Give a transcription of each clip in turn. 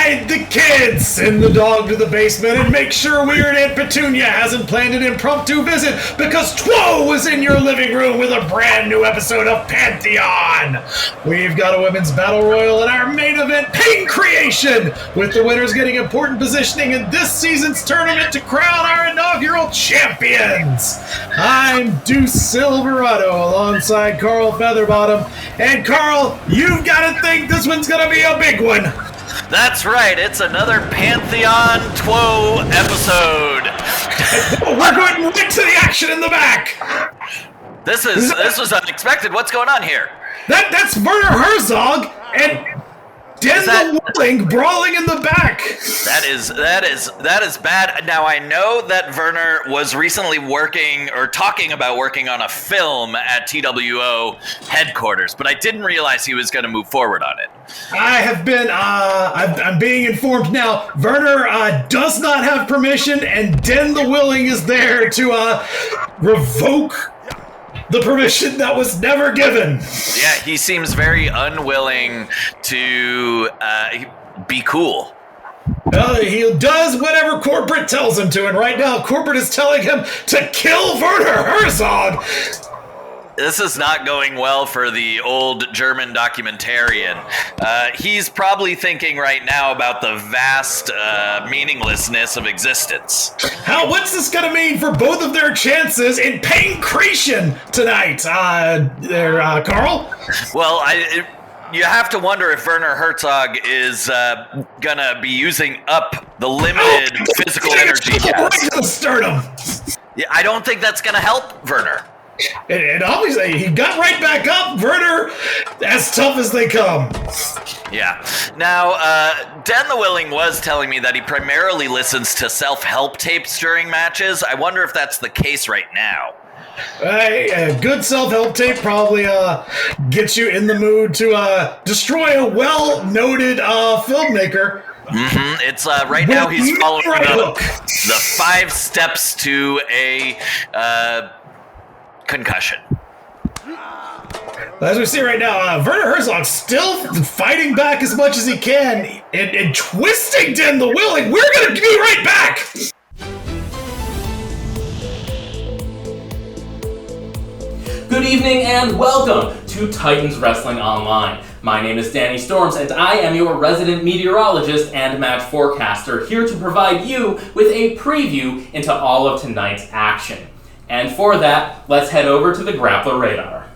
hide the kids, send the dog to the basement, and make sure Weird Aunt Petunia hasn't planned an impromptu visit because Two was in your living room with a brand new episode of Pantheon. We've got a women's battle royal in our main event, Pankration, with the winners getting important positioning in this season's tournament to crown our inaugural champions. I'm Deuce Silverado alongside Carl Featherbottom, and Carl, you've got to think this one's gonna be a big one. That's right, it's another Pantheon Two episode. We're going right to the action in the back. This was unexpected. What's going on here? That's Werner Herzog and Den the Willing brawling in the back. That is bad. Now I know that Werner was recently talking about working on a film at TWO headquarters, but I didn't realize he was going to move forward on it. I'm being informed now. Werner does not have permission, and Den the Willing is there to revoke the permission that was never given. Yeah, he seems very unwilling to be cool. He does whatever corporate tells him to, and right now corporate is telling him to kill Werner Herzog. This is not going well for the old German documentarian. He's probably thinking right now about the vast meaninglessness of existence. What's this going to mean for both of their chances in Pankration tonight, Carl? Well, you have to wonder if Werner Herzog is gonna be using up the limited physical energy he has. Right to the sternum. Yeah, I don't think that's gonna help Werner. And obviously, he got right back up. Werner, as tough as they come. Yeah. Now, Den the Willing was telling me that he primarily listens to self-help tapes during matches. I wonder if that's the case right now. A good self-help tape probably gets you in the mood to destroy a well-noted filmmaker. Mm-hmm. It's right now he's following the 5 steps to a concussion. As we see right now, Werner Herzog still fighting back as much as he can and twisting Den the Willing. We're going to be right back. Good evening and welcome to Titans Wrestling Online. My name is Danny Storms and I am your resident meteorologist and match forecaster, here to provide you with a preview into all of tonight's action. And for that, let's head over to the Grappler Radar.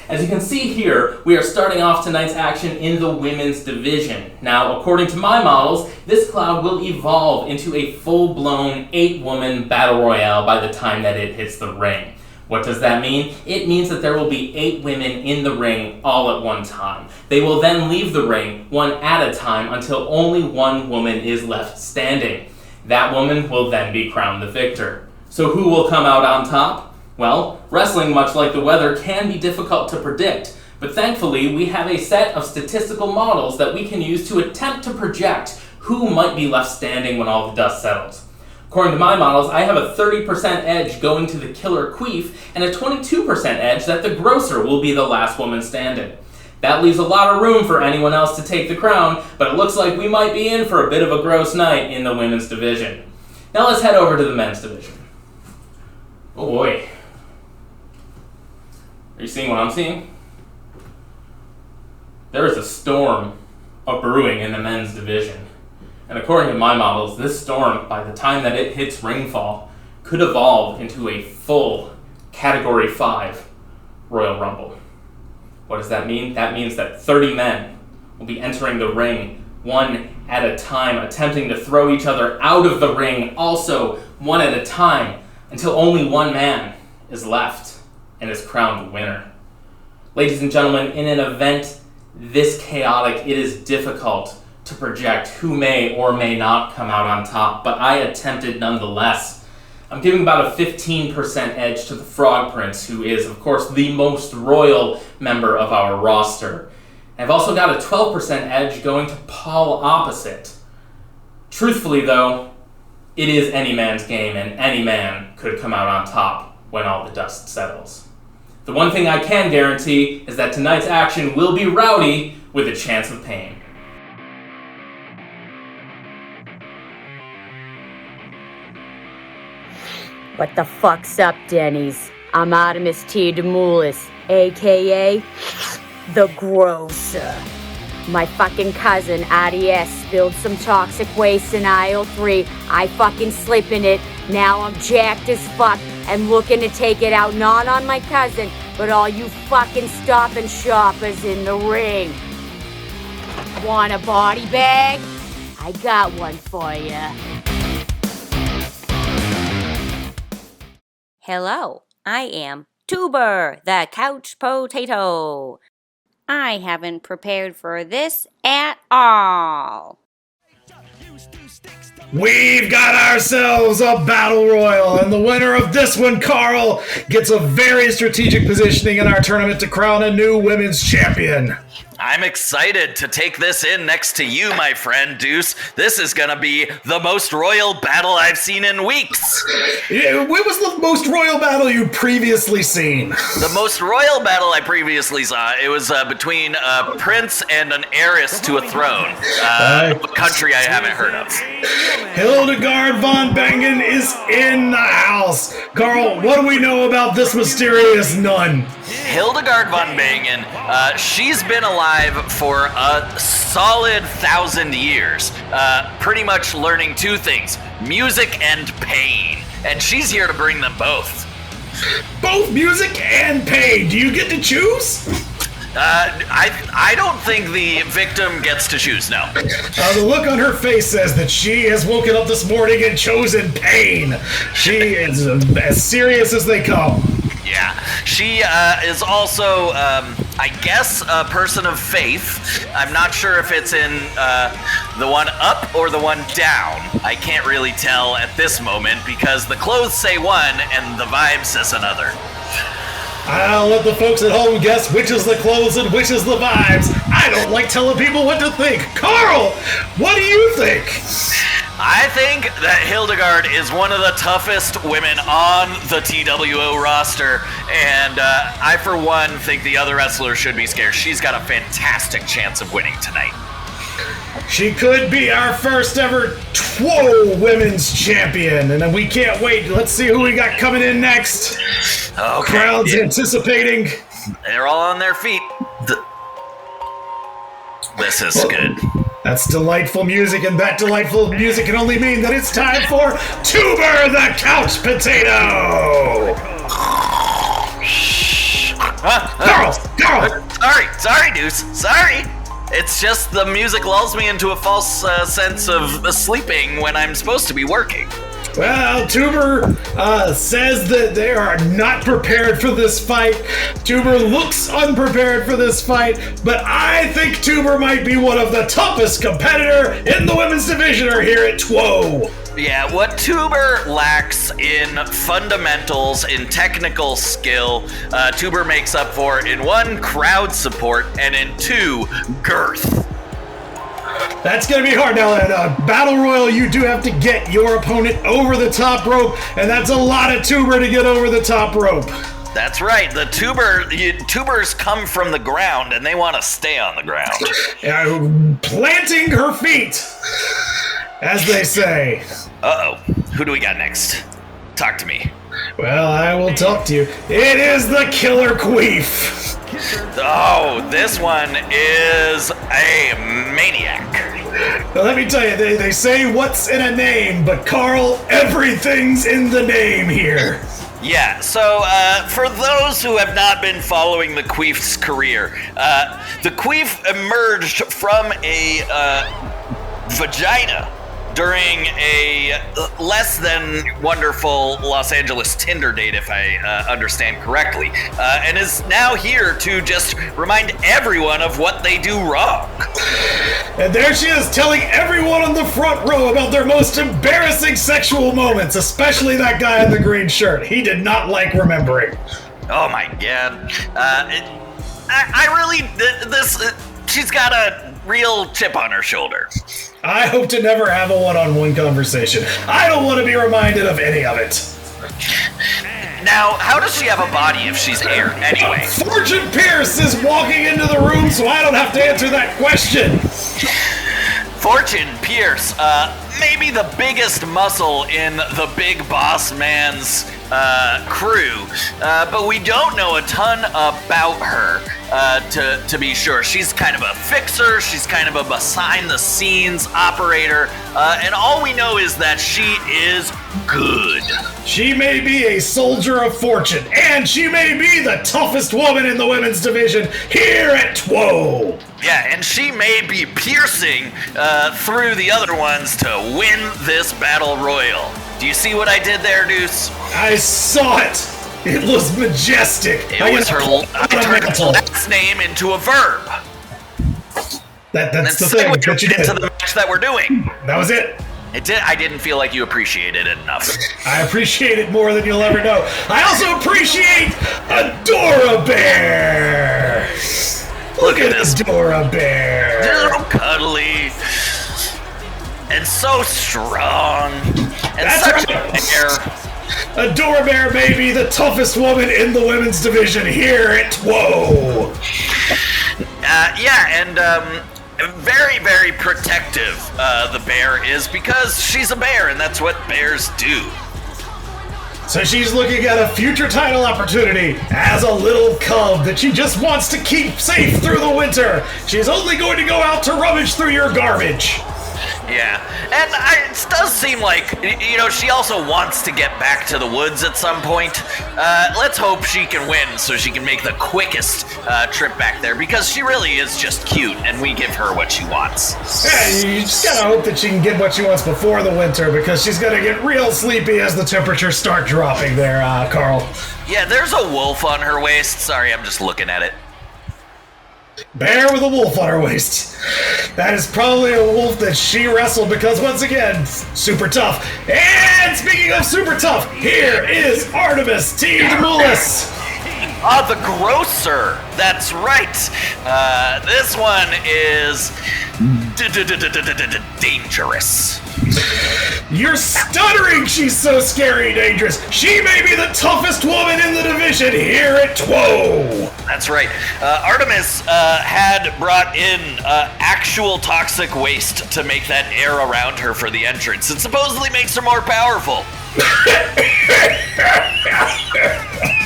As you can see here, we are starting off tonight's action in the women's division. Now, according to my models, this cloud will evolve into a full-blown 8-woman battle royale by the time that it hits the ring. What does that mean? It means that there will be 8 women in the ring all at one time. They will then leave the ring one at a time until only one woman is left standing. That woman will then be crowned the victor. So who will come out on top? Well, wrestling, much like the weather, can be difficult to predict, but thankfully we have a set of statistical models that we can use to attempt to project who might be left standing when all the dust settles. According to my models, I have a 30% edge going to the Killer Queef and a 22% edge that the Grocer will be the last woman standing. That leaves a lot of room for anyone else to take the crown, but it looks like we might be in for a bit of a gross night in the women's division. Now let's head over to the men's division. Oh boy. Are you seeing what I'm seeing? There is a storm brewing in the men's division. And according to my models, this storm, by the time that it hits ringfall, could evolve into a full Category 5 Royal Rumble. What does that mean? That means that 30 men will be entering the ring one at a time, attempting to throw each other out of the ring, also one at a time, until only one man is left and is crowned the winner. Ladies and gentlemen, in an event this chaotic, it is difficult to project who may or may not come out on top, but I attempted nonetheless. I'm giving about a 15% edge to the Frog Prince, who is, of course, the most royal member of our roster. I've also got a 12% edge going to Paul Opposite. Truthfully, though, it is any man's game, and any man could come out on top when all the dust settles. The one thing I can guarantee is that tonight's action will be rowdy with a chance of pain. What the fuck's up, Denny's? I'm Artemis T. Demoulis, a.k.a. The Grocer. My fucking cousin, RDS, spilled some toxic waste in aisle 3. I fucking slip in it. Now I'm jacked as fuck and looking to take it out not on my cousin, but all you fucking Stop and Shoppers in the ring. Want a body bag? I got one for ya. Hello, I am Tuber, the couch potato. I haven't prepared for this at all. We've got ourselves a battle royal, and the winner of this one, Carl, gets a very strategic positioning in our tournament to crown a new women's champion. I'm excited to take this in next to you, my friend Deuce. This is gonna be the most royal battle I've seen in weeks. Yeah, what was the most royal battle you'd previously seen? The most royal battle I previously saw, it was between a prince and an heiress to a throne. A country I haven't heard of. Hildegard von Bingen is in the house. Carl, what do we know about this mysterious nun? Hildegard von Bingen, she's been alive for a solid 1,000 years, pretty much learning two things, music and pain, and she's here to bring them both. Both music and pain, do you get to choose? I don't think the victim gets to choose, no. The look on her face says that she has woken up this morning and chosen pain. She is as serious as they come. Yeah, she is also, I guess, a person of faith. I'm not sure if it's in the one up or the one down. I can't really tell at this moment because the clothes say one and the vibe says another. I'll let the folks at home guess which is the clothes and which is the vibes. I don't like telling people what to think. Carl, what do you think? I think that Hildegard is one of the toughest women on the TWO roster, and I, for one, think the other wrestlers should be scared. She's got a fantastic chance of winning tonight. She could be our first ever TWO women's champion, and we can't wait. Let's see who we got coming in next. Okay. Crowd's anticipating. They're all on their feet. This is good. That's delightful music, and that delightful music can only mean that it's time for Tuber the Couch Potato! Carl! Sorry, Deuce. Sorry. It's just the music lulls me into a false sense of sleeping when I'm supposed to be working. Well, Tuber says that they are not prepared for this fight. Tuber looks unprepared for this fight, but I think Tuber might be one of the toughest competitor in the women's division here at TWO. Yeah, what Tuber lacks in fundamentals, in technical skill, Tuber makes up for in one, crowd support, and in two, girth. That's going to be hard. Now, in a Battle Royal, you do have to get your opponent over the top rope, and that's a lot of Tuber to get over the top rope. That's right. The tubers come from the ground, and they want to stay on the ground. Planting her feet, as they say. Uh-oh. Who do we got next? Talk to me. Well, I will talk to you. It is the Killer Queef. Oh, this one is a maniac. Now, let me tell you, they say what's in a name, but Carl, everything's in the name here. Yeah, so for those who have not been following the Queef's career, the Queef emerged from a vagina during a less than wonderful Los Angeles Tinder date, if I understand correctly, and is now here to just remind everyone of what they do wrong. And there she is, telling everyone on the front row about their most embarrassing sexual moments, especially that guy in the green shirt. He did not like remembering. Oh my god. She's got a real chip on her shoulder. I hope to never have a one-on-one conversation. I don't want to be reminded of any of it. Now, how does she have a body if she's air, anyway? Fortune Pierce is walking into the room, so I don't have to answer that question. Fortune Pierce, maybe the biggest muscle in the big boss man's crew, but we don't know a ton about her, to be sure. She's kind of a fixer, she's kind of a behind-the-scenes operator, and all we know is that she is good. She may be a soldier of fortune, and she may be the toughest woman in the women's division here at TWO. Yeah, and she may be piercing through the other ones to win this battle royal. Do you see what I did there, Deuce? I saw it. It was majestic. It was her. I turned her last name into a verb. That's the thing that you did. Into the match that we're doing. That was it. It did. I didn't feel like you appreciated it enough. I appreciate it more than you'll ever know. I also appreciate Adora Bear. Look at this Adora Bear. So cuddly and so strong and That's such right. a bear. Adora Bear may be the toughest woman in the women's division here at TWO. Very, very protective, the bear is, because she's a bear, and that's what bears do. So she's looking at a future title opportunity as a little cub that she just wants to keep safe through the winter. She's only going to go out to rummage through your garbage. Yeah, and it does seem like, she also wants to get back to the woods at some point. Let's hope she can win so she can make the quickest trip back there, because she really is just cute, and we give her what she wants. Yeah, you just gotta hope that she can get what she wants before the winter, because she's gonna get real sleepy as the temperatures start dropping there, Carl. Yeah, there's a wolf on her waist. Sorry, I'm just looking at it. Bear with a wolf on her waist. That is probably a wolf that she wrestled because, once again, super tough. And speaking of super tough, here is Artemis T. Demoulas. The grocer. That's right. This one is dangerous. You're stuttering. She's so scary dangerous. She may be the toughest woman in the division here at TWO. That's right. Artemis had brought in actual toxic waste to make that air around her for the entrance. It supposedly makes her more powerful.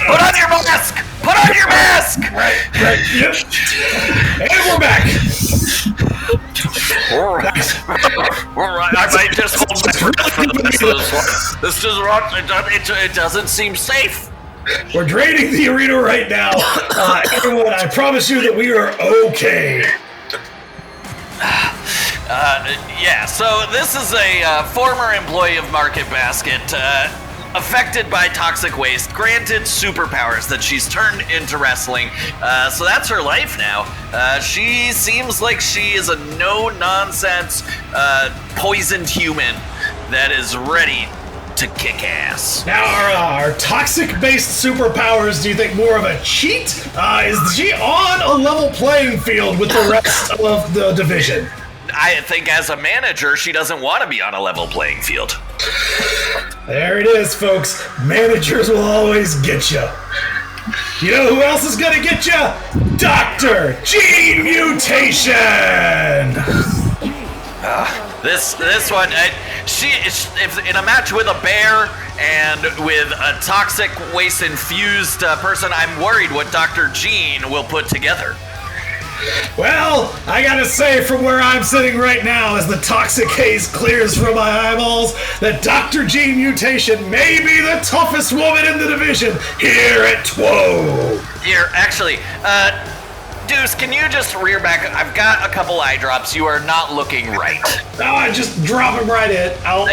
Put on your mask! Put on your mask! Right, yep. And we're back. All right, I might just hold my breath for the rest of this one. This is wrong. It doesn't seem safe. We're draining the arena right now. Everyone, I promise you that we are okay. So this is a former employee of Market Basket, affected by toxic waste, granted superpowers that she's turned into wrestling. So that's her life now. She seems like she is a no-nonsense, poisoned human that is ready to kick ass. Now, our toxic-based superpowers, do you think more of a cheat? Is she on a level playing field with the rest of the division? I think as a manager, she doesn't want to be on a level playing field. There it is, folks. Managers will always get you. You know who else is gonna get you? Dr. Gene Mutation! This one, if in a match with a bear and with a toxic waste infused person, I'm worried what Dr. Gene will put together. Well, I gotta say, from where I'm sitting right now, as the toxic haze clears from my eyeballs, that Dr. Gene Mutation may be the toughest woman in the division here at TWO. Here, actually, Deuce, can you just rear back? I've got a couple eye drops. You are not looking right. Just drop him right in. Oh.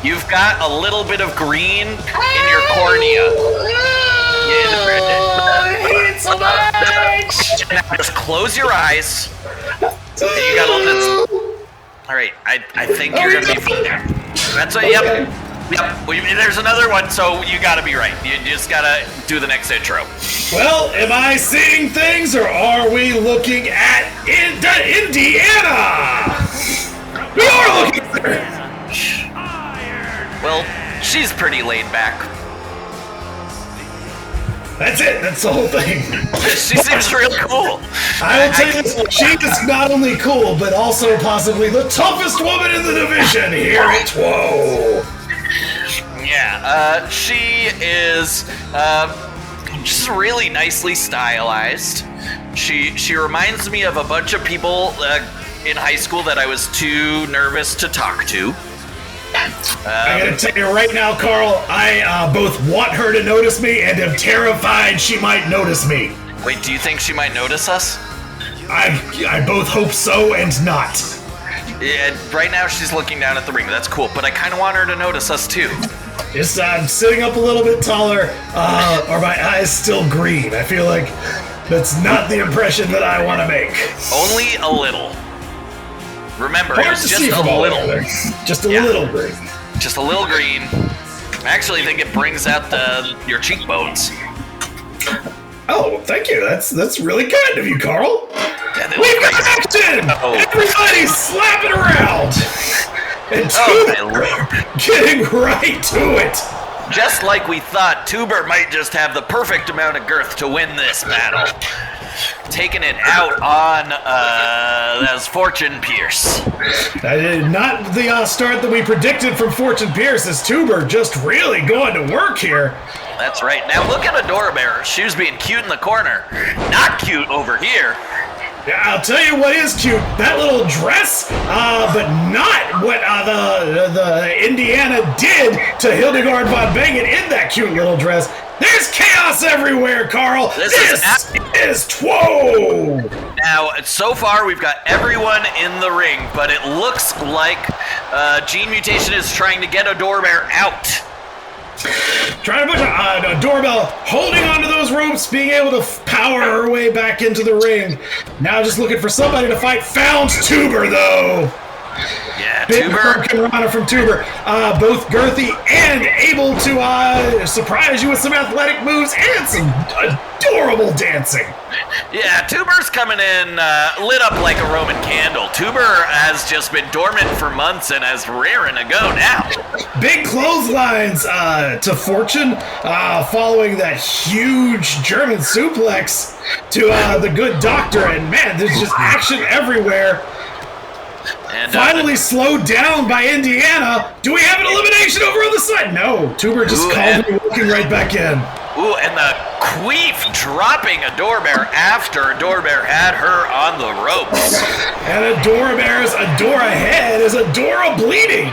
You've got a little bit of green in your cornea. I hate it so much. Now just close your eyes. You got all right, I think you're gonna be fine. That's right. Yep. There's another one, so you gotta be right. You just gotta do the next intro. Well, am I seeing things, or are we looking at Indiana? We are looking at her. Well, she's pretty laid back. That's it. That's the whole thing. She seems real cool. I will tell you this, she is not only cool, but also possibly the toughest woman in the division here at TWO. Yeah, She is just really nicely stylized. She reminds me of a bunch of people in high school that I was too nervous to talk to. I gotta tell you right now, Carl, I both want her to notice me and am terrified she might notice me. Wait, do you think she might notice us? I both hope so and not. Yeah, right now she's looking down at the ring. That's cool, but I kind of want her to notice us too. Just I'm sitting up a little bit taller. Are my eyes still green? I feel like that's not the impression that I want to make. Only a little. Remember, Hard it's to just see a from all little. over. Just a little green. Just a little green. I actually think it brings out your cheekbones. Oh, thank you. That's really kind of you, Carl. Yeah, We've got action! Oh. Everybody's slapping around! And my getting right to it! Just like we thought, Tuber might just have the perfect amount of girth to win this battle. Taking it out on as Fortune Pierce. Not the start that we predicted from Fortune Pierce, as Tuber just really going to work here. That's right. Now look at Adora Bear. She was being cute in the corner. Not cute over here. Yeah, I'll tell you what is cute. That little dress, but not what the Indiana did to Hildegard von Bingen in that cute little dress. There's chaos everywhere, Carl. This is Two. Now, so far we've got everyone in the ring, but it looks like Gene Mutation is trying to get Adora Bear out. Trying to push a doorbell, holding onto those ropes, being able to power her way back into the ring. Now just looking for somebody to fight. Found Tuber, though. Yeah, Big Tuber. hurricane from Tuber. Both girthy and able to surprise you with some athletic moves and some adorable dancing. Yeah, Tuber's coming in lit up like a Roman candle. Tuber has just been dormant for months and is raring to go now. Big clotheslines to Fortune, following that huge German suplex to the good doctor. And man, there's just action everywhere. And, finally slowed down by Indiana. Do we have an elimination over on the side? No. Tuber just calmly walking right back in. Ooh, and the queef dropping Adora Bear after Adora Bear had her on the ropes. And Adora Bear's Adora head is Adora bleeding.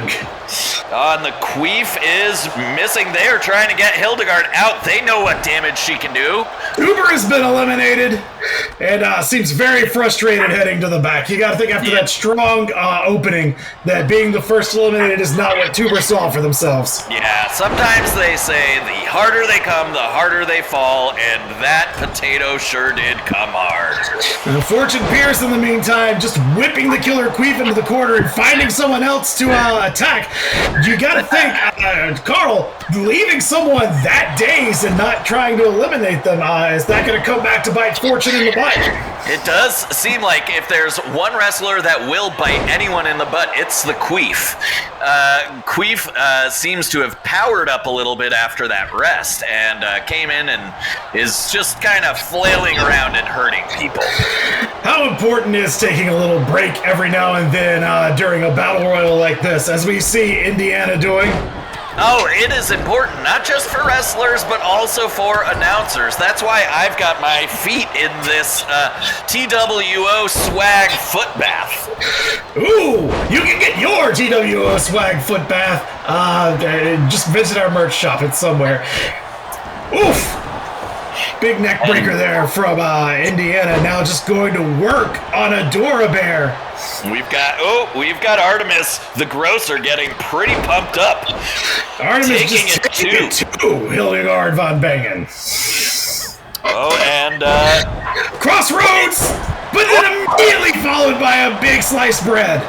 And the queef is missing there, trying to get Hildegard out. They know what damage she can do. Tuber has been eliminated and seems very frustrated heading to the back. You got to think after that strong opening that being the first eliminated is not what Tuber saw for themselves. Yeah, sometimes they say the harder they come, the harder they fall, and that potato sure did come hard. And Fortune Pierce, in the meantime, just whipping the killer queef into the corner and finding someone else to attack. You got to think, Carl, leaving someone that dazed and not trying to eliminate them, is that going to come back to bite Fortune in the butt? It does seem like if there's one wrestler that will bite anyone in the butt, it's the queef. Queef seems to have powered up a little bit after that rest and came in and is just kind of flailing around and hurting people. How important is taking a little break every now and then during a battle royal like this, as we see Indiana doing? Oh, it is important, not just for wrestlers, but also for announcers. That's why I've got my feet in this TWO swag foot bath. Ooh, you can get your TWO swag foot bath. Just visit our merch shop. It's somewhere. Oof. Big neck breaker there from Indiana. Now just going to work on Adora Bear. We've got Artemis the Grosser getting pretty pumped up. Artemis just taking it to Hildegard von Bingen. Oh, and Crossroads, but then immediately followed by a big sliced bread.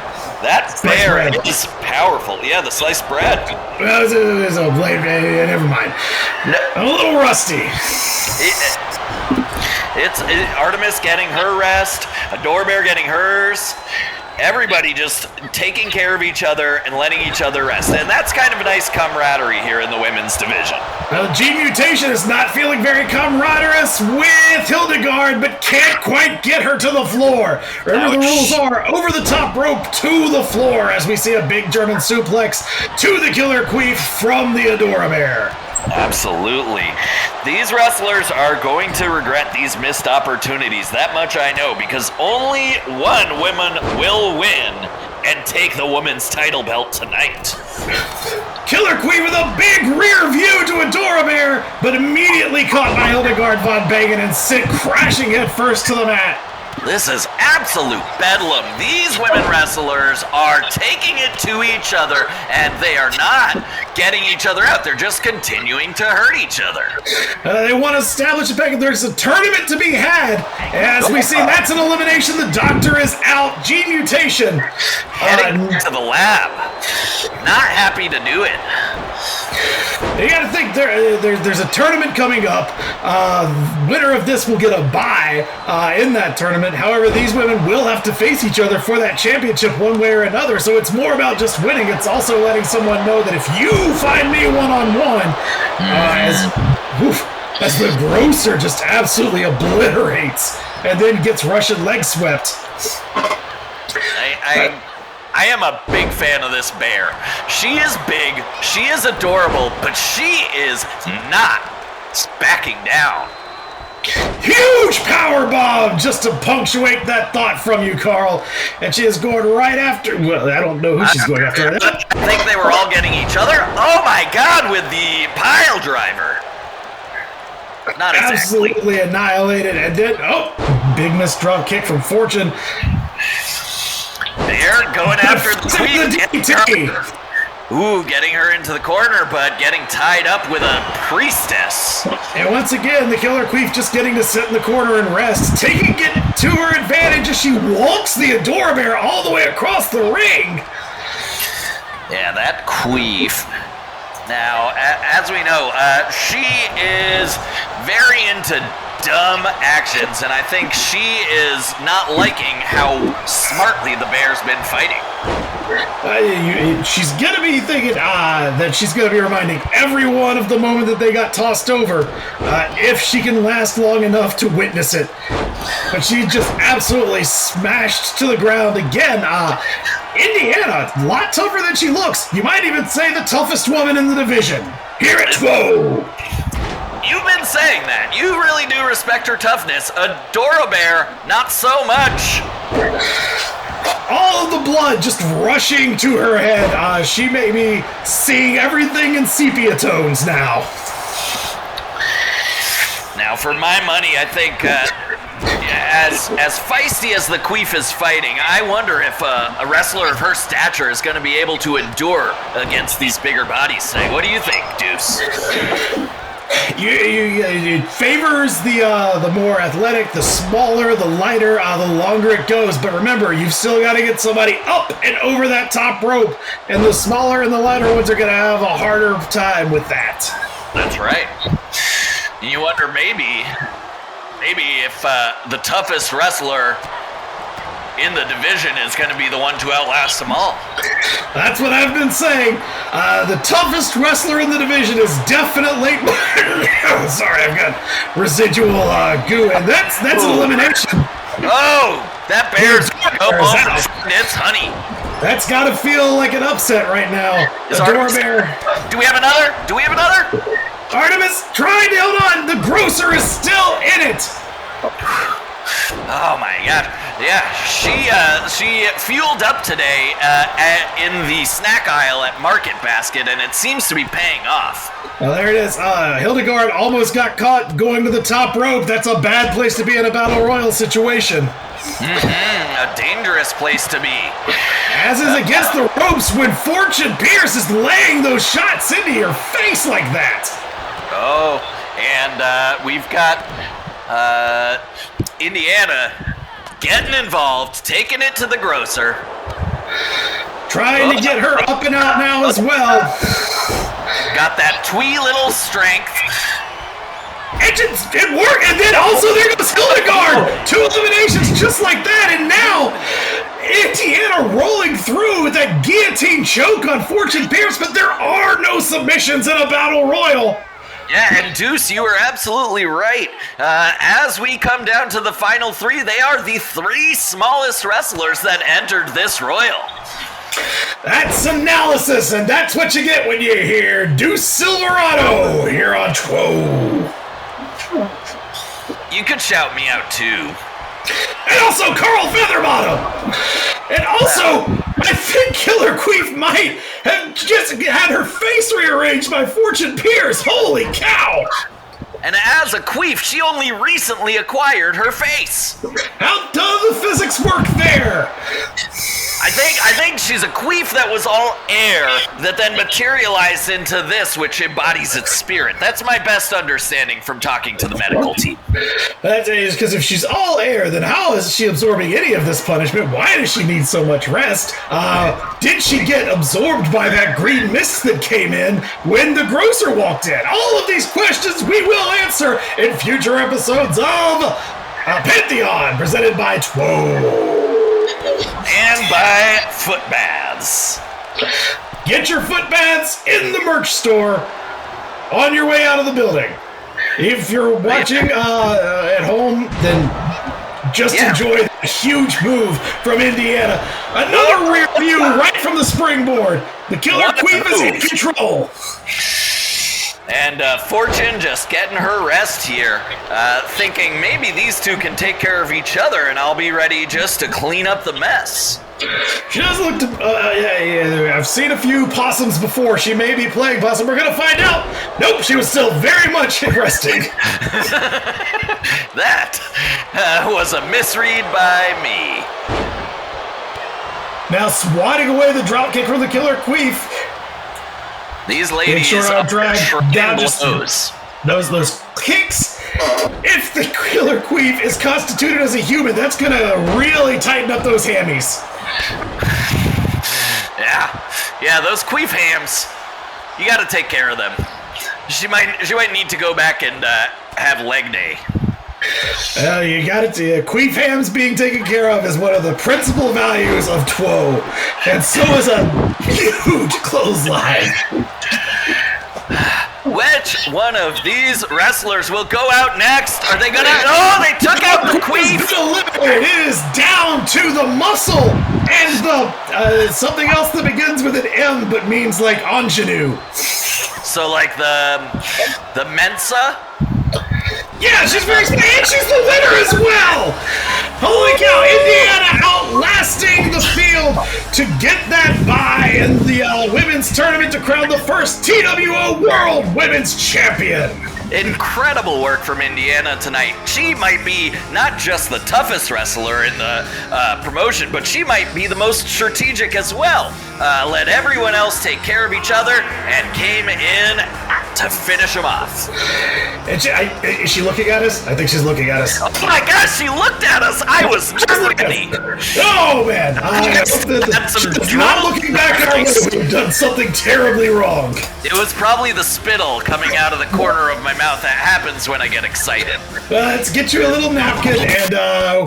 That bear is powerful. Yeah, the sliced bread. Well, it's a blade. Never mind. I'm a little rusty. It's Artemis getting her rest, Adora Bear getting hers, Everybody just taking care of each other and letting each other rest. And that's kind of a nice camaraderie here in the women's division. G-Mutation is not feeling very camaraderous with Hildegard, but can't quite get her to the floor. Remember, the rules are over the top rope to the floor as we see a big German suplex to the Killer Queef from the Adora-Bear. Absolutely. These wrestlers are going to regret these missed opportunities. That much I know, because only one woman will win and take the women's title belt tonight. Killer Queen with a big rear view to Adora-Bear, but immediately caught by Hildegard von Bingen and sent crashing head first to the mat. This is absolute bedlam. These women wrestlers are taking it to each other, and they are not getting each other out. They're just continuing to hurt each other. They want to establish a pack. There's a tournament to be had. As we see, that's an elimination. The Doctor is out. G-Mutation. Heading to the lab. Not happy to do it. You got to think there's a tournament coming up. Winner of this will get a bye in that tournament. However, these women will have to face each other for that championship one way or another. So it's more about just winning. It's also letting someone know that if you find me one-on-one, as the Grocer just absolutely obliterates and then gets Russian leg swept. I am a big fan of this bear. She is big, she is adorable, but she is not backing down. Huge power bomb just to punctuate that thought from you, Carl. And she is going right after. Well, I don't know who she's going after. I think they were all getting each other. Oh my God, with the pile driver. Not exactly. Absolutely annihilated. And then, big missed drop kick from Fortune. They're going after the Queen. DDT. Ooh, getting her into the corner, but getting tied up with a priestess. And once again, the Killer Queef just getting to sit in the corner and rest, taking it to her advantage as she walks the Adora-Bear all the way across the ring. Yeah, that Queef. Now, as we know, she is very into dumb actions, and I think she is not liking how smartly the bear's been fighting. She's going to be thinking that she's going to be reminding everyone of the moment that they got tossed over, if she can last long enough to witness it. But she just absolutely smashed to the ground again. Indiana, a lot tougher than she looks. You might even say the toughest woman in the division. Here at Whoa! You've been saying that. You really do respect her toughness. Adora-Bear, not so much. All of the blood just rushing to her head. She may be seeing everything in sepia tones now. Now, for my money, I think as feisty as the Queef is fighting, I wonder if a wrestler of her stature is going to be able to endure against these bigger bodies today. What do you think, Deuce? It favors the more athletic, the smaller, the lighter, the longer it goes. But remember, you've still got to get somebody up and over that top rope, and the smaller and the lighter ones are going to have a harder time with that. That's right. You wonder maybe if the toughest wrestler in the division is going to be the one to outlast them all. That's what I've been saying. The toughest wrestler in the division is definitely... Sorry, I've got residual goo, and that's an elimination. Oh, that bear's it's honey. That's got to feel like an upset right now. Adora-Bear. Do we have another? Artemis trying to hold on. The Grocer is still in it. Oh my God! Yeah, she fueled up today in the snack aisle at Market Basket, and it seems to be paying off. Well, there it is. Hildegard almost got caught going to the top rope. That's a bad place to be in a battle royal situation. A dangerous place to be. As is against the ropes when Fortune Pierce is laying those shots into your face like that. Oh, and we've got Indiana getting involved, taking it to the Grocer. Trying to get her up and out now as well. Got that twee little strength. It worked, and then also there goes Hildegard. 2 eliminations just like that, and now Indiana rolling through with that guillotine choke on Fortune Pierce, but there are no submissions in a battle royal. Yeah, and Deuce, you were absolutely right. As we come down to the final three, they are the three smallest wrestlers that entered this royal. That's analysis, and that's what you get when you hear Deuce Silverado here on TWO. You could shout me out too. And also Carl Featherbottom. And also, I think Killer Queef might have just had her face rearranged by Fortune Pierce. Holy cow! And as a queef, she only recently acquired her face. How does the physics work there? I think she's a queef that was all air that then materialized into this, which embodies its spirit. That's my best understanding from talking to the medical team. That is because if she's all air, then how is she absorbing any of this punishment? Why does she need so much rest? Did she get absorbed by that green mist that came in when the grocer walked in? All of these questions we will answer in future episodes of Pantheon, presented by TWO. And by foot baths. Get your foot baths in the merch store on your way out of the building. If you're watching at home, then just enjoy the huge move from Indiana. Another rear view right from the springboard. The Killer Queef is in control. And Fortune just getting her rest here, thinking maybe these two can take care of each other and I'll be ready just to clean up the mess. She does look I've seen a few possums before. She may be playing possum. We're going to find out. Nope, she was still very much resting. That was a misread by me. Now swatting away the dropkick from the Killer Queef. These ladies are down those kicks. If the Killer Queef is constituted as a human, that's gonna really tighten up those hammies. Yeah, those queef hams. You gotta take care of them. She might need to go back and have leg day. You got it. Queef hams being taken care of is one of the principal values of TWO, and so is a huge clothesline. Which one of these wrestlers will go out next? Are they gonna? Oh, they took out the queef. It is down to the muscle and the something else that begins with an M but means like ingenue. So like the Mensa. Yeah, she's very smart, and she's the winner as well! Holy cow, Indiana outlasting the field to get that bye in the women's tournament to crown the first TWO World Women's Champion! Incredible work from Indiana tonight. She might be not just the toughest wrestler in the promotion, but she might be the most strategic as well. Let everyone else take care of each other and came in to finish them off. Is she looking at us? I think she's looking at us. Oh my gosh, she looked at us! I was ready! Oh man! Not looking back our way, we've done something terribly wrong. It was probably the spittle coming out of the corner of my mouth. That happens when I get excited. Let's get you a little napkin, and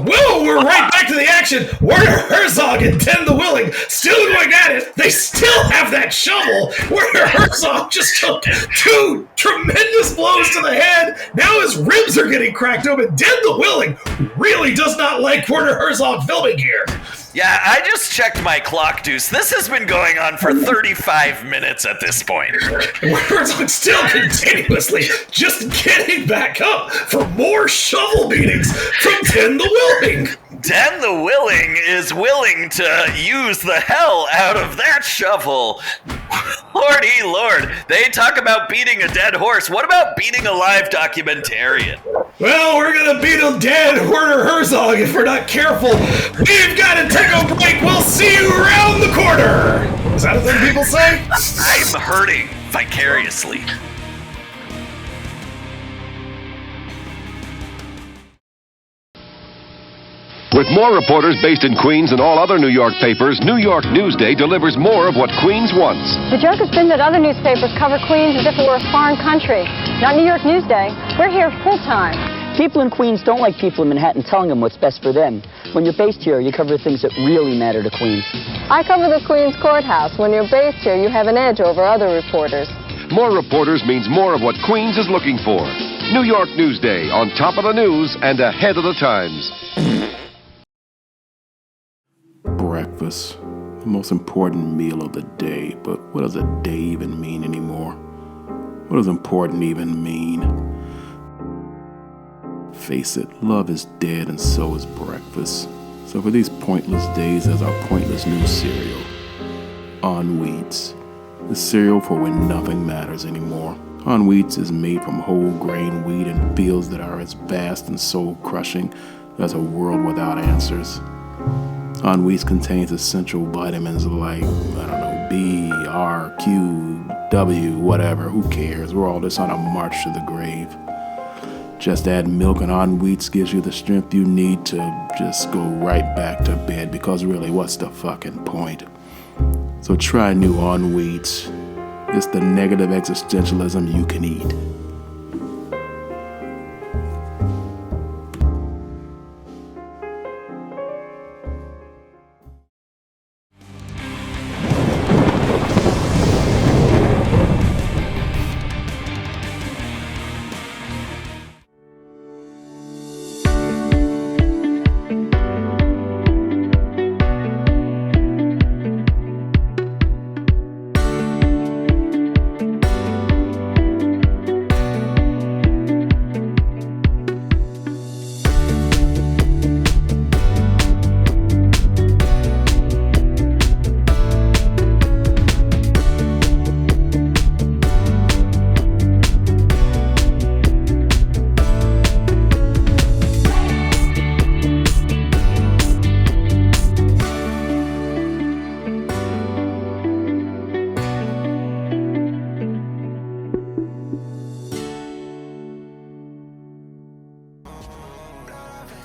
we're right back to the action. Werner Herzog and Den the Willing still going at it. They still have that shovel. Werner Herzog just took two tremendous blows to the head. Now his ribs are getting cracked open. Den the Willing really does not like Werner Herzog filming here. Yeah, I just checked my clock, Deuce. This has been going on for 35 minutes at this point. Herzog still continuously just getting back up for more shovel beatings from Den the Willing. Den the Willing is willing to use the hell out of that shovel. Lordy Lord, they talk about beating a dead horse. What about beating a live documentarian? Well, we're going to beat a dead Werner Herzog if we're not careful. We've got to take a break. We'll see you around the corner. Is that a thing people say? I'm hurting vicariously. With more reporters based in Queens and all other New York papers, New York Newsday delivers more of what Queens wants. The joke has been that other newspapers cover Queens as if it were a foreign country. Not New York Newsday. We're here full-time. People in Queens don't like people in Manhattan telling them what's best for them. When you're based here, you cover things that really matter to Queens. I cover the Queens Courthouse. When you're based here, you have an edge over other reporters. More reporters means more of what Queens is looking for. New York Newsday, on top of the news and ahead of the times. Breakfast. The most important meal of the day. But what does a day even mean anymore? What does important even mean? Face it, love is dead and so is breakfast. So for these pointless days, there's our pointless new cereal. On Wheats. The cereal for when nothing matters anymore. On Wheats is made from whole grain wheat in fields that are as vast and soul-crushing as a world without answers. On Wheats contains essential vitamins like, B, R, Q, W, whatever, who cares? We're all just on a march to the grave. Just add milk and On Wheats gives you the strength you need to just go right back to bed, because really, what's the fucking point? So try new On Wheats. It's the negative existentialism you can eat.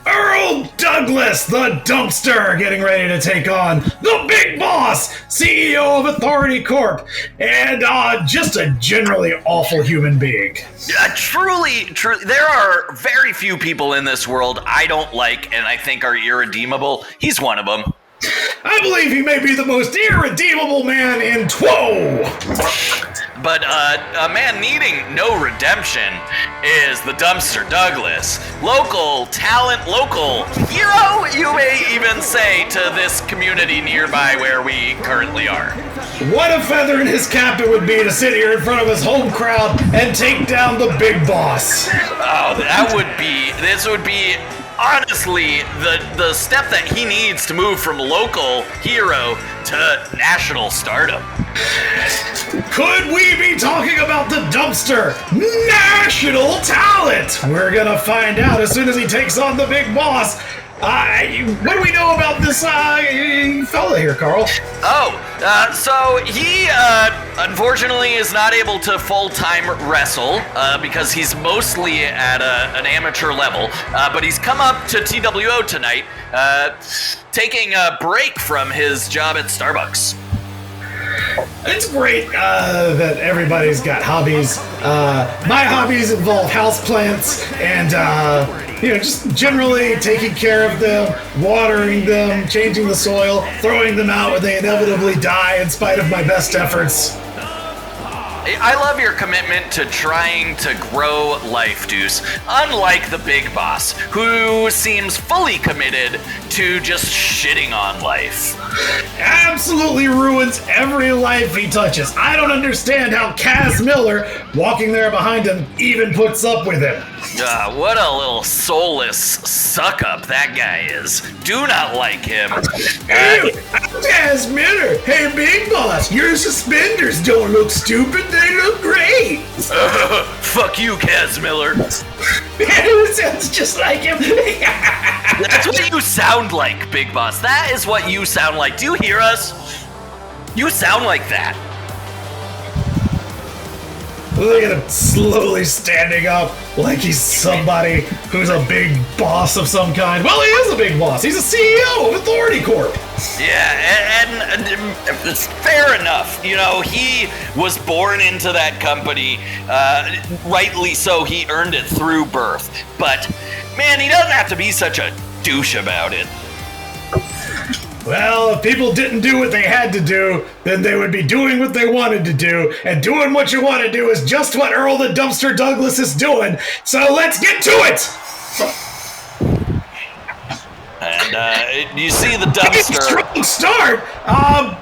Earl Douglas, the dumpster, getting ready to take on the big boss, CEO of Authority Corp, and just a generally awful human being. Truly, there are very few people in this world I don't like and I think are irredeemable. He's one of them. I believe he may be the most irredeemable man in TWO! But a man needing no redemption is the Dumpster Douglas. Local talent, local hero, you may even say, to this community nearby where we currently are. What a feather in his cap it would be to sit here in front of his home crowd and take down the big boss. Oh, this would be honestly the step that he needs to move from local hero to national stardom. Could we be talking about the Dumpster national talent? We're gonna find out as soon as he takes on the big boss. What do we know about this fella here, Carl? So he unfortunately is not able to full-time wrestle because he's mostly at an amateur level. But he's come up to TWO tonight, taking a break from his job at Starbucks. It's great that everybody's got hobbies. My hobbies involve houseplants and just generally taking care of them, watering them, changing the soil, throwing them out when they inevitably die in spite of my best efforts. I love your commitment to trying to grow life, Deuce. Unlike the big boss, who seems fully committed to just shitting on life. Absolutely ruins every life he touches. I don't understand how Kaz Miller, walking there behind him, even puts up with him. What a little soulless suck-up that guy is. Do not like him. Hey, I'm Kaz Miller. Hey, big boss, your suspenders don't look stupid. They look great. Fuck you, Kaz Miller. It sounds just like him. That's what you sound like, Big Boss. That is what you sound like. Do you hear us? You sound like that. Look at him slowly standing up like he's somebody who's a big boss of some kind. Well, he is a big boss. He's a CEO of Authority Corp. Yeah, and it's fair enough. You know, he was born into that company. Rightly so, he earned it through birth. But, man, he doesn't have to be such a douche about it. Well, if people didn't do what they had to do, then they would be doing what they wanted to do, and doing what you want to do is just what Earl the Dumpster Douglas is doing, so let's get to it! And you see the dumpster. Strong start!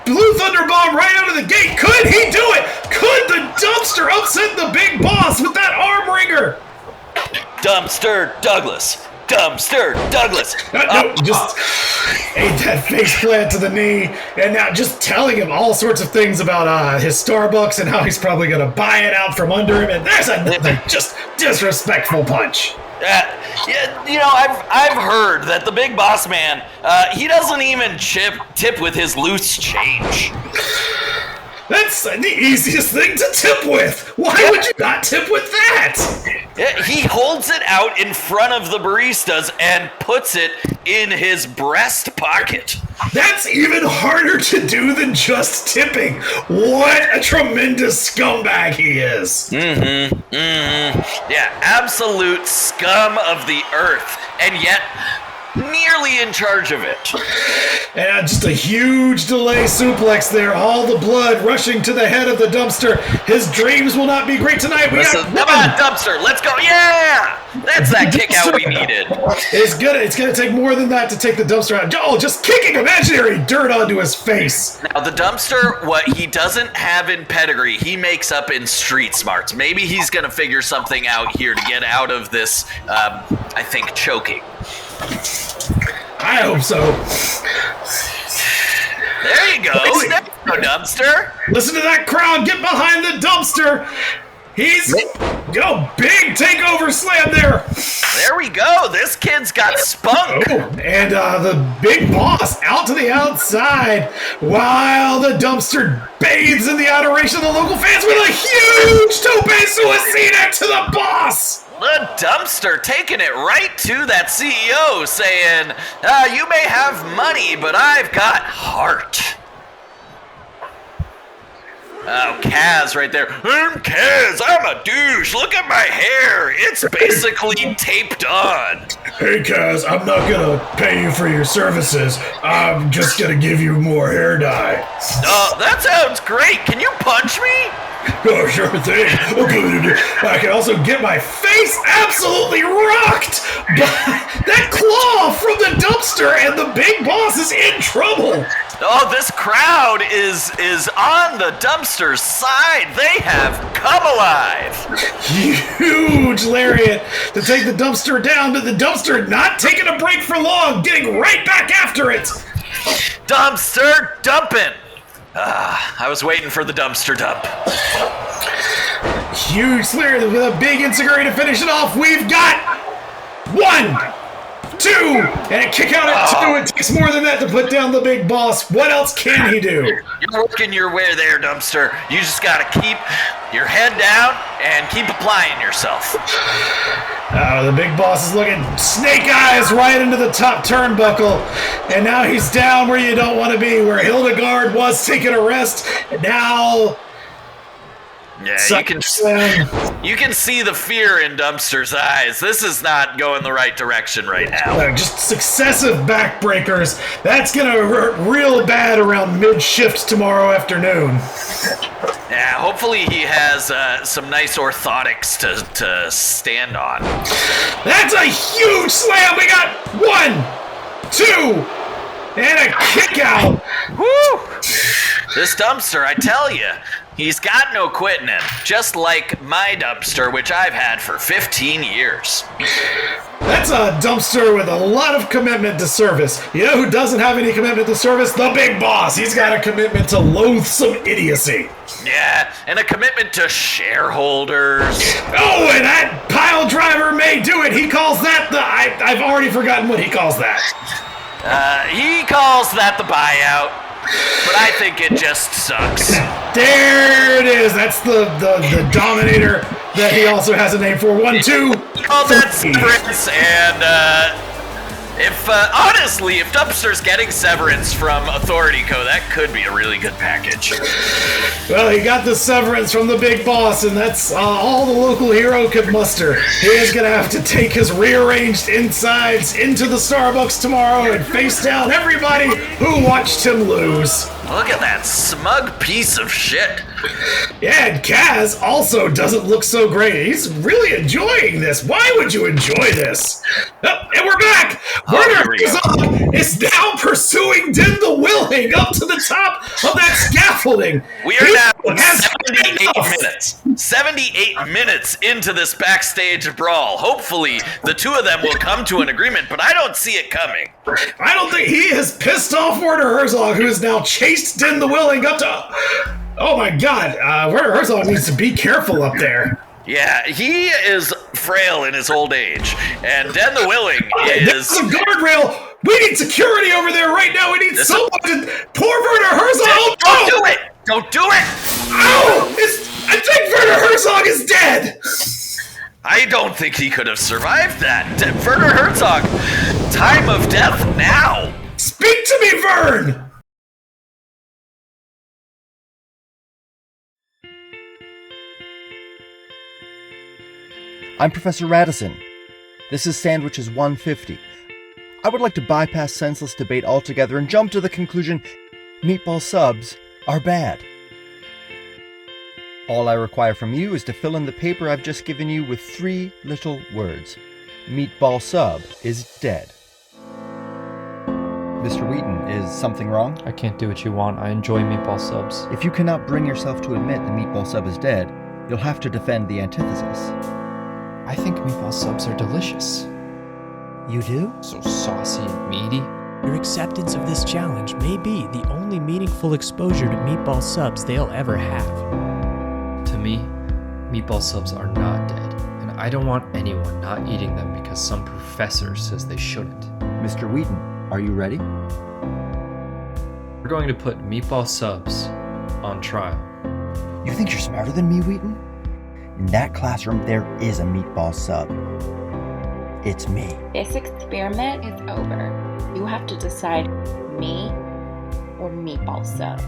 Blue Thunder Bomb right out of the gate, could he do it? Could the Dumpster upset the big boss with that arm wringer? Dumpster Douglas! Dumpster Douglas! No, just ate that face plant to the knee, and now just telling him all sorts of things about his Starbucks and how he's probably going to buy it out from under him, and there's another just disrespectful punch. Yeah, you know, I've heard that the big boss man, he doesn't even tip with his loose change. That's the easiest thing to tip with. Why would you not tip with that? Yeah, he holds it out in front of the baristas and puts it in his breast pocket. That's even harder to do than just tipping. What a tremendous scumbag he is. Yeah, absolute scum of the earth, and yet nearly in charge of it. And just a huge delay suplex there. All the blood rushing to the head of the Dumpster. His dreams will not be great tonight. Come on, Dumpster, let's go. Yeah! That's that kick out we needed. It's gonna take more than that to take the Dumpster out. Oh, just kicking imaginary dirt onto his face. Now, the Dumpster, what he doesn't have in pedigree, he makes up in street smarts. Maybe he's gonna figure something out here to get out of this, I think, choking. I hope so. There you go, Dumpster. Listen to that crowd. Get behind the Dumpster. He's big takeover slam there. There we go. This kid's got spunk. Oh, and the big boss out to the outside while the Dumpster bathes in the adoration of the local fans with a huge tope suicida to the boss. The Dumpster taking it right to that CEO, saying, you may have money, but I've got heart. Oh, Kaz right there. I'm Kaz, I'm a douche. Look at my hair. It's basically taped on. Hey, Kaz, I'm not gonna pay you for your services. I'm just gonna give you more hair dye. That sounds great. Can you punch me? Oh, sure thing. I can also get my face absolutely rocked by that claw from the Dumpster, and the big boss is in trouble. Oh, this crowd is on the Dumpster's side. They have come alive. Huge lariat to take the Dumpster down, but the Dumpster not taking a break for long, getting right back after it. Dumpster dumping. I was waiting for the Dumpster dump. Huge lariat with a big enziguri to finish it off. We've got 1, 2, and a kick out at 2. It takes more than that to put down the big boss. What else can he do? You're working your way there, Dumpster. You just gotta keep your head down and keep applying yourself. The big boss is looking snake eyes right into the top turnbuckle, and now he's down where you don't want to be, where Hildegard was taking a rest, and now... Yeah, you can see the fear in Dumpster's eyes. This is not going the right direction right now. Just successive backbreakers. That's going to hurt real bad around mid-shift tomorrow afternoon. Yeah, hopefully he has some nice orthotics to stand on. That's a huge slam. We got 1, 2, and a kick out. Woo! This Dumpster, I tell you, he's got no quitting it. Just like my Dumpster, which I've had for 15 years. That's a Dumpster with a lot of commitment to service. You know who doesn't have any commitment to service? The big boss. He's got a commitment to loathsome idiocy. Yeah, and a commitment to shareholders. Oh, and that pile driver may do it. He calls that I've already forgotten what he calls that. He calls that the buyout. But I think it just sucks. There it is. That's the Dominator that he also has a name for. 1, 2. Call that Severance, and honestly, if Dumpster's getting Severance from Authority Co., that could be a really good package. Well, he got the Severance from the big boss, and that's all the local hero could muster. He is going to have to take his rearranged insides into the Starbucks tomorrow and face down everybody who watched him lose. Look at that smug piece of shit. Yeah, and Kaz also doesn't look so great. He's really enjoying this. Why would you enjoy this? Oh, and we're back! Werner is now pursuing Din the Willing up to the top of that scaffolding. We are now 78 minutes. 78 minutes into this backstage brawl. Hopefully, the two of them will come to an agreement, but I don't see it coming. I don't think he has pissed off Werner Herzog, who has now chased Din the Willing up to... Oh my god, Werner Herzog needs to be careful up there. Yeah, he is frail in his old age, and Den the Willing is... There's a guardrail! We need security over there right now! We need someone to... Poor Werner Herzog! Don't do it! Don't do it! Ow! I think Werner Herzog is dead! I don't think he could have survived that. Werner Herzog, time of death now! Speak to me, Vern! I'm Professor Radisson. This is Sandwiches 150. I would like to bypass senseless debate altogether and jump to the conclusion meatball subs are bad. All I require from you is to fill in the paper I've just given you with 3 little words. Meatball sub is dead. Mr. Wheaton, is something wrong? I can't do what you want. I enjoy meatball subs. If you cannot bring yourself to admit the meatball sub is dead, you'll have to defend the antithesis. I think meatball subs are delicious. You do? So saucy and meaty. Your acceptance of this challenge may be the only meaningful exposure to meatball subs they'll ever have. To me, meatball subs are not dead, and I don't want anyone not eating them because some professor says they shouldn't. Mr. Wheaton, are you ready? We're going to put meatball subs on trial. You think you're smarter than me, Wheaton? In that classroom, there is a meatball sub. It's me. This experiment is over. You have to decide me or meatball sub.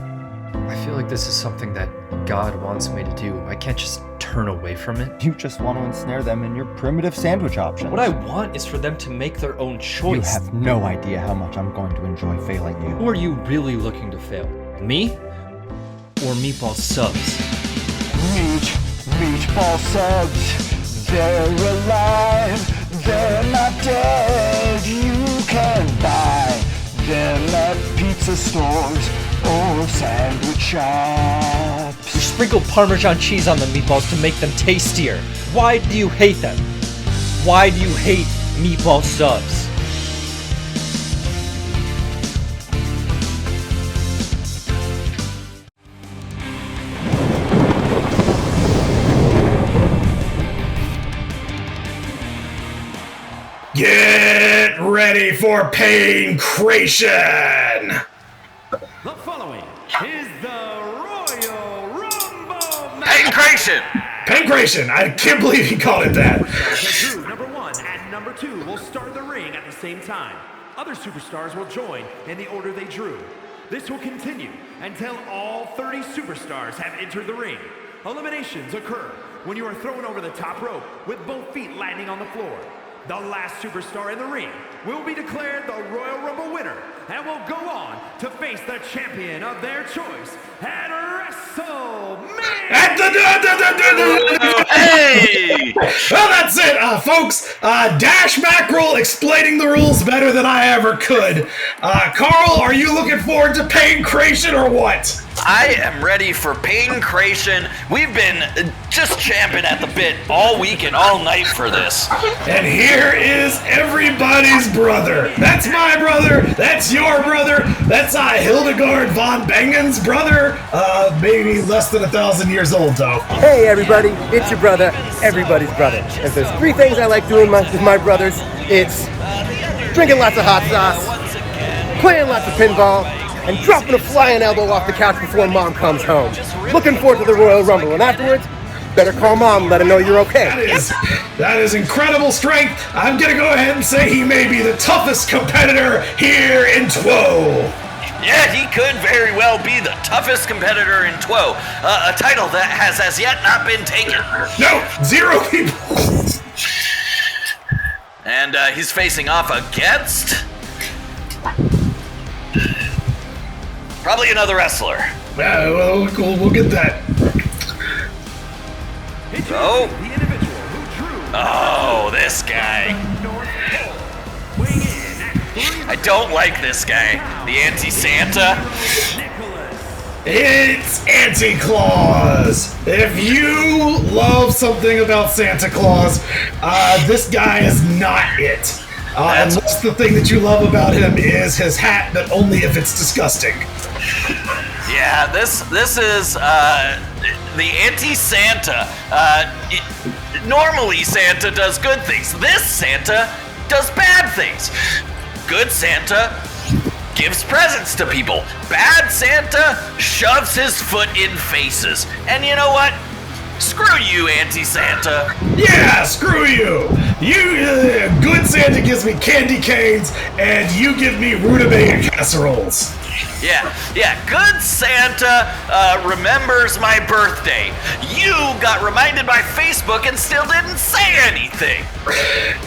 I feel like this is something that God wants me to do. I can't just turn away from it. You just want to ensnare them in your primitive sandwich options. What I want is for them to make their own choice. You have no idea how much I'm going to enjoy failing you. Who are you really looking to fail? Me? Or meatball subs? Meatball subs, they're alive, they're not dead. You can buy them at pizza stores or sandwich shops. You sprinkle Parmesan cheese on the meatballs to make them tastier. Why do you hate them? Why do you hate meatball subs? Get ready for Pankration! The following is the Royal Rumble match. Pankration! Pankration! I can't believe he called it that. Number 1 and number 2 will start the ring at the same time. Other superstars will join in the order they drew. This will continue until all 30 superstars have entered the ring. Eliminations occur when you are thrown over the top rope with both feet landing on the floor. The last superstar in the ring will be declared the Royal Rumble winner and will go on to face the champion of their choice at WrestleMania. Hey! Well, that's it, folks. Dash Mackerel explaining the rules better than I ever could. Carl, are you looking forward to Pankration or what? I am ready for Pankration. We've been just champing at the bit all week and all night for this. And here is everybody's brother. That's my brother. That's your brother. That's Hildegard von Bengen's brother. Maybe less than 1,000 years old, though. Hey, everybody. It's your brother, everybody's brother. If there's 3 things I like doing with my brothers, it's drinking lots of hot sauce, playing lots of pinball, and dropping a flying elbow off the couch before Mom comes home. Looking forward to the Royal Rumble, and afterwards, better call Mom and let her know you're okay. That is incredible strength. I'm gonna go ahead and say he may be the toughest competitor here in TWO. Yeah, he could very well be the toughest competitor in TWO, a title that has as yet not been taken. No, 0 people. And he's facing off against probably another wrestler. Yeah, well, we'll get that. Oh, this guy. I don't like this guy. The anti-Santa. It's Anti-Claus. If you love something about Santa Claus, this guy is not it. Unless the thing that you love about him is his hat, but only if it's disgusting. Yeah, this is the anti-Santa. Normally Santa does good things. This Santa does bad things. Good Santa gives presents to people. Bad Santa shoves his foot in faces. And you know what? Screw you, Anti-Santa. Yeah, screw you. Good Santa gives me candy canes, and you give me rutabaga casseroles. Yeah, good Santa remembers my birthday. You got reminded by Facebook and still didn't say anything.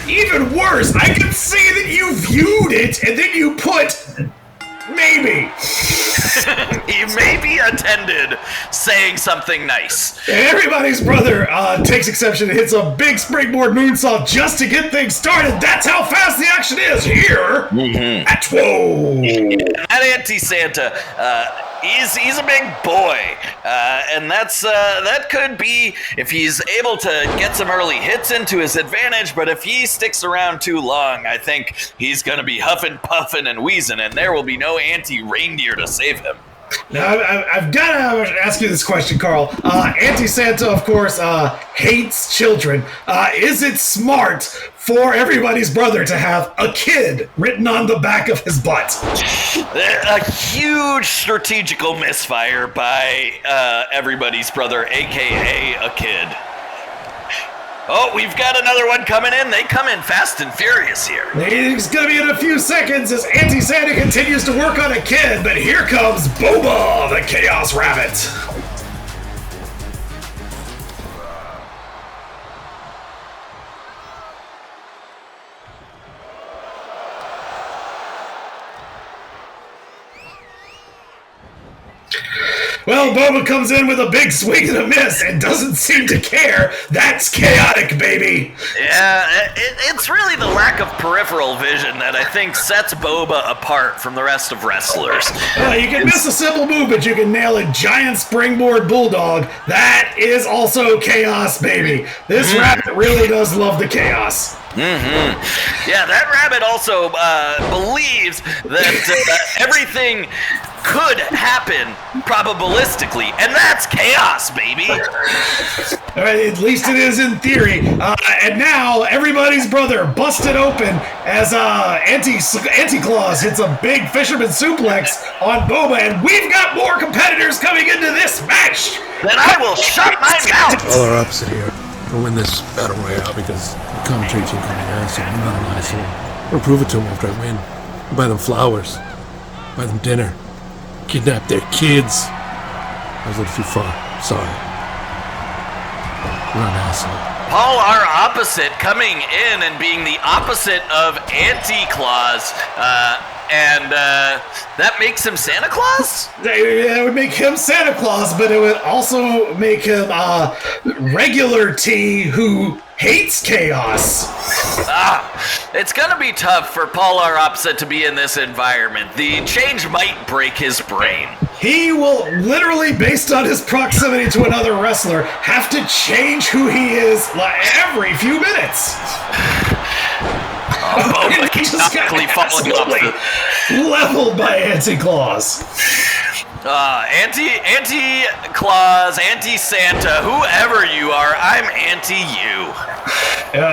Even worse, I can see that you viewed it, and then you put... maybe. He maybe attended saying something nice. Everybody's brother takes exception and hits a big springboard moonsault just to get things started. That's how fast the action is here at TWO. That anti-Santa, he's a big boy, and that could be if he's able to get some early hits into his advantage. But if he sticks around too long, I think he's going to be huffing, puffing, and wheezing, and there will be no anti-reindeer to save him. Now, I've got to ask you this question, Carl. Anti-Santa, of course, hates children. Is it smart for everybody's brother to have a kid written on the back of his butt? A huge strategical misfire by everybody's brother, a.k.a. a kid. Oh, we've got another one coming in. They come in fast and furious here. It's going to be in a few seconds as Anti-Santa continues to work on a kid, but here comes Boba, the Chaos Rabbit. Well, Boba comes in with a big swing and a miss and doesn't seem to care. That's chaotic, baby. Yeah, it's really the lack of peripheral vision that I think sets Boba apart from the rest of wrestlers. You can miss a simple move, but you can nail a giant springboard bulldog. That is also chaos, baby. This rabbit really does love the chaos. Yeah, that rabbit also believes that everything could happen probabilistically, and that's chaos, baby. All right, at least it is in theory. And now everybody's brother busted open as Anti-Claus hits a big fisherman suplex on Boba, and we've got more competitors coming into this match. Then I will shut my mouth. All are opposite here. We'll win this battle royale because the commentary team called me an asshole. I'm not an asshole. I'm gonna prove it to them after I win. I'll buy them flowers, buy them dinner, kidnap their kids. I was a little too far. Sorry. I'm not an asshole. Paul, our opposite, coming in and being the opposite of Anti-Claus, and that makes him Santa Claus? That would make him Santa Claus, but it would also make him regular T who hates chaos. It's gonna be tough for Paul, our opposite, to be in this environment. The change might break his brain. He will literally, based on his proximity to another wrestler, have to change who he is every few minutes. He just got absolutely leveled by Anti-Claus. Anti-Claus, Anti-Santa, whoever you are, I'm anti-you.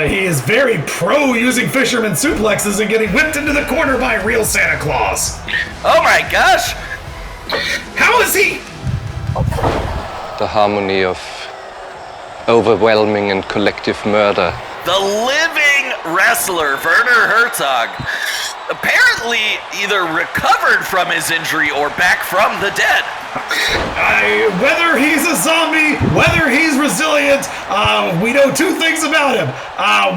He is very pro using fisherman suplexes and getting whipped into the corner by real Santa Claus. Oh my gosh! How is he? The harmony of overwhelming and collective murder. The living wrestler, Werner Herzog, apparently either recovered from his injury or back from the dead. Whether he's a zombie, whether he's resilient, we know two things about him.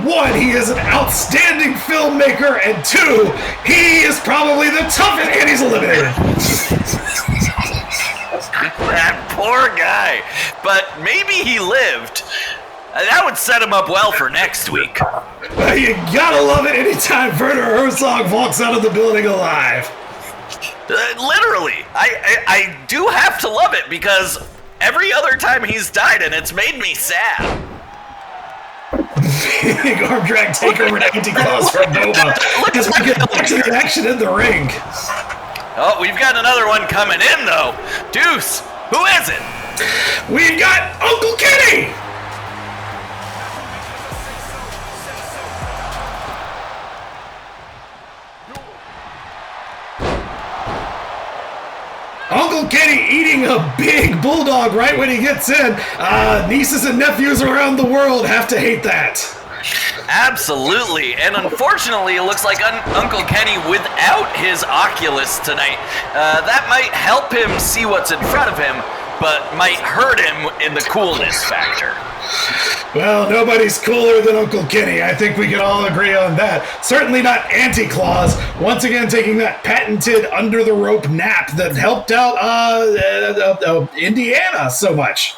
One, he is an outstanding filmmaker, and two, he is probably the toughest, and he's eliminated. That poor guy. But maybe he lived. That would set him up well for next week. You gotta love it anytime Werner Herzog walks out of the building alive. Literally. I do have to love it because every other time he's died and it's made me sad. Arm drag takeover to anti-claws for Boba. As we get back to the action in the ring. Oh, we've got another one coming in though. Deuce, who is it? We've got Uncle Kenny! Uncle Kenny eating a big bulldog right when he gets in. Nieces and nephews around the world have to hate that. Absolutely, and unfortunately it looks like Uncle Kenny without his Oculus tonight. That might help him see what's in front of him, but might hurt him in the coolness factor. Well, nobody's cooler than Uncle Kenny. I think we can all agree on that. Certainly not Anti-Claus. Once again, taking that patented under-the-rope nap that helped out Indiana so much.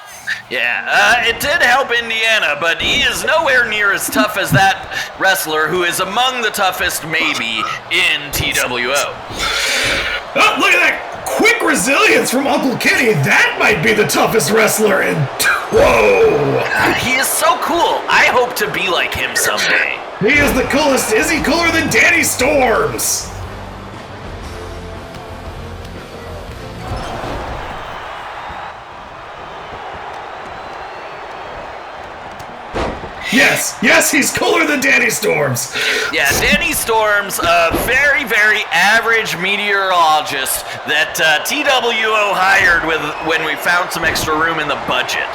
Yeah, it did help Indiana, but he is nowhere near as tough as that wrestler who is among the toughest, maybe, in TWO. Oh, look at that quick resilience from Uncle Kenny. That might be the toughest wrestler in... Whoa! He is so cool. I hope to be like him someday. He is the coolest. Is he cooler than Danny Storms? Yes, he's cooler than Danny Storms. Yeah, Danny Storms, a very, very average meteorologist that TWO hired when we found some extra room in the budget.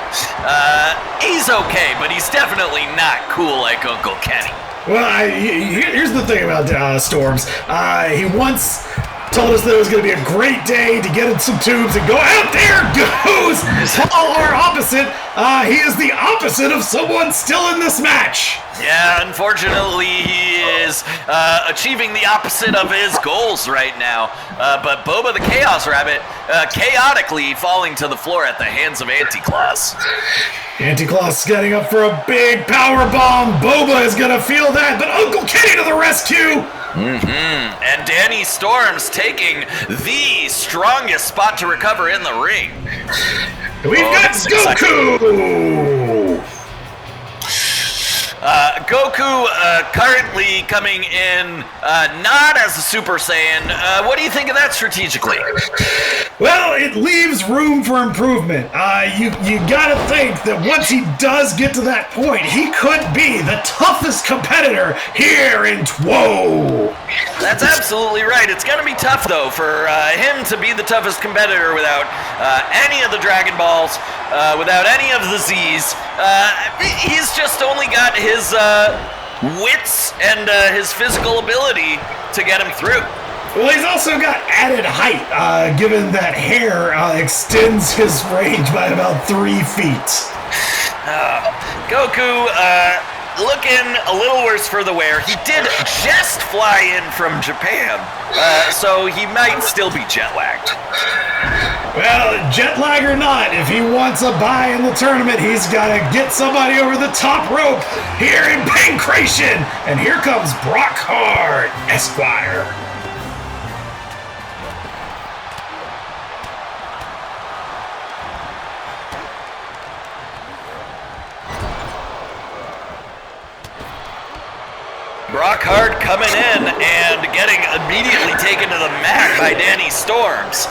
He's okay, but he's definitely not cool like Uncle Kenny. Well, here's the thing about Storms. He once told us that it was going to be a great day to get in some tubes and go out there goes Paul, our opposite. He is the opposite of someone still in this match. Yeah, unfortunately, he is achieving the opposite of his goals right now. But Boba the Chaos Rabbit chaotically falling to the floor at the hands of Anti-Claus. Anti-Claus getting up for a big power bomb. Boba is going to feel that, but Uncle Kenny to the rescue. And Danny Storms taking the strongest spot to recover in the ring. We've got Goku! Goku currently coming in not as a Super Saiyan. What do you think of that strategically? Well, it leaves room for improvement. You gotta think that once he does get to that point, he could be the toughest competitor here in TWO. That's absolutely right. It's gonna be tough though for him to be the toughest competitor without any of the Dragon Balls, without any of the Z's. He's just only got his wits and his physical ability to get him through. Well, he's also got added height, given that hair extends his range by about 3 feet. Goku, looking a little worse for the wear. He did just fly in from Japan, so he might still be jet-lagged. Well, jet lag or not, if he wants a bye in the tournament, he's got to get somebody over the top rope here in Pankration. And here comes Brock Hart, Esquire. Brock Hart coming in and getting immediately taken to the mat by Danny Storms.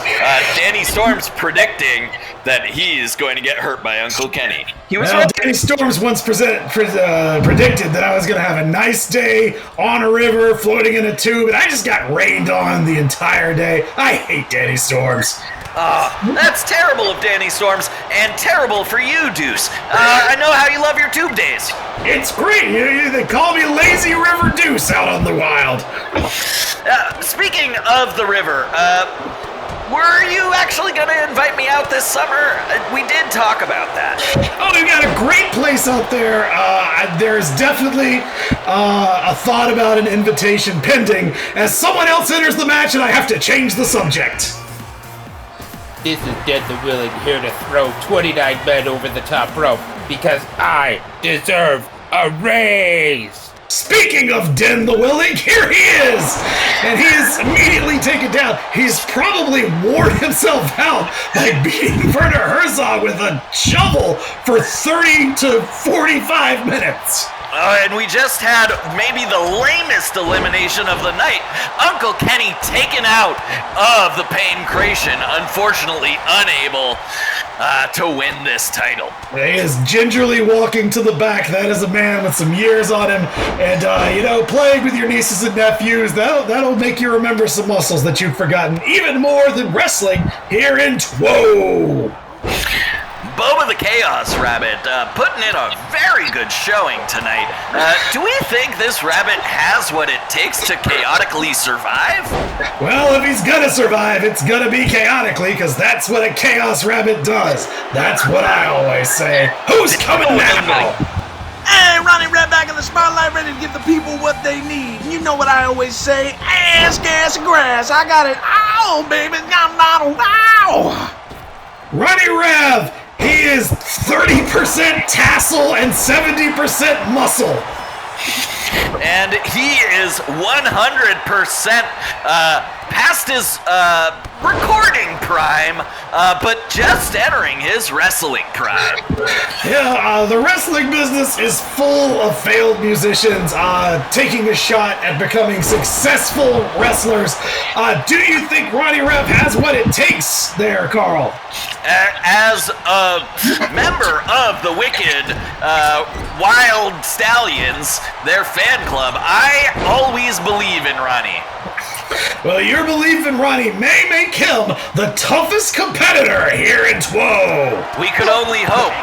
Danny Storms predicting that he's going to get hurt by Uncle Kenny. He was right. Danny Storms once predicted that I was going to have a nice day on a river, floating in a tube, and I just got rained on the entire day. I hate Danny Storms. That's terrible of Danny Storms, and terrible for you, Deuce. I know how you love your tube days. It's great. They call me Lazy River Deuce out on the wild. Speaking of the river, were you actually going to invite me out this summer? We did talk about that. Oh, we've got a great place out there. There's definitely a thought about an invitation pending as someone else enters the match and I have to change the subject. This is Dead the Willing here to throw 29 men over the top rope because I deserve a raise. Speaking of Den the Willing, here he is! And he is immediately taken down. He's probably worn himself out by beating Werner Herzog with a shovel for 30 to 45 minutes. And we just had maybe the lamest elimination of the night. Uncle Kenny taken out of the Pankration, unfortunately unable to win this title. He is gingerly walking to the back. That is a man with some years on him. And, playing with your nieces and nephews, that'll make you remember some muscles that you've forgotten, even more than wrestling here in Two. Boba the Chaos Rabbit putting in a very good showing tonight. Do we think this rabbit has what it takes to chaotically survive? Well, if he's gonna survive, it's gonna be chaotically, because that's what a Chaos Rabbit does. That's what I always say. Who's coming now? Hey, Ronnie Red back in the spotlight, ready to give the people what they need. You know what I always say, ass, gas, and grass. I got it. Ow, baby, ow. Ronnie Rev! He is 30% tassel and 70% muscle. And he is 100% past his recording prime, but just entering his wrestling prime. Yeah, the wrestling business is full of failed musicians taking a shot at becoming successful wrestlers. Do you think Ronnie Rev has what it takes there, Carl? As a member of the Wicked Wild Stallions, their fan club, I always believe in Ronnie. Well, your belief in Ronnie may make him the toughest competitor here in Two. We could only hope.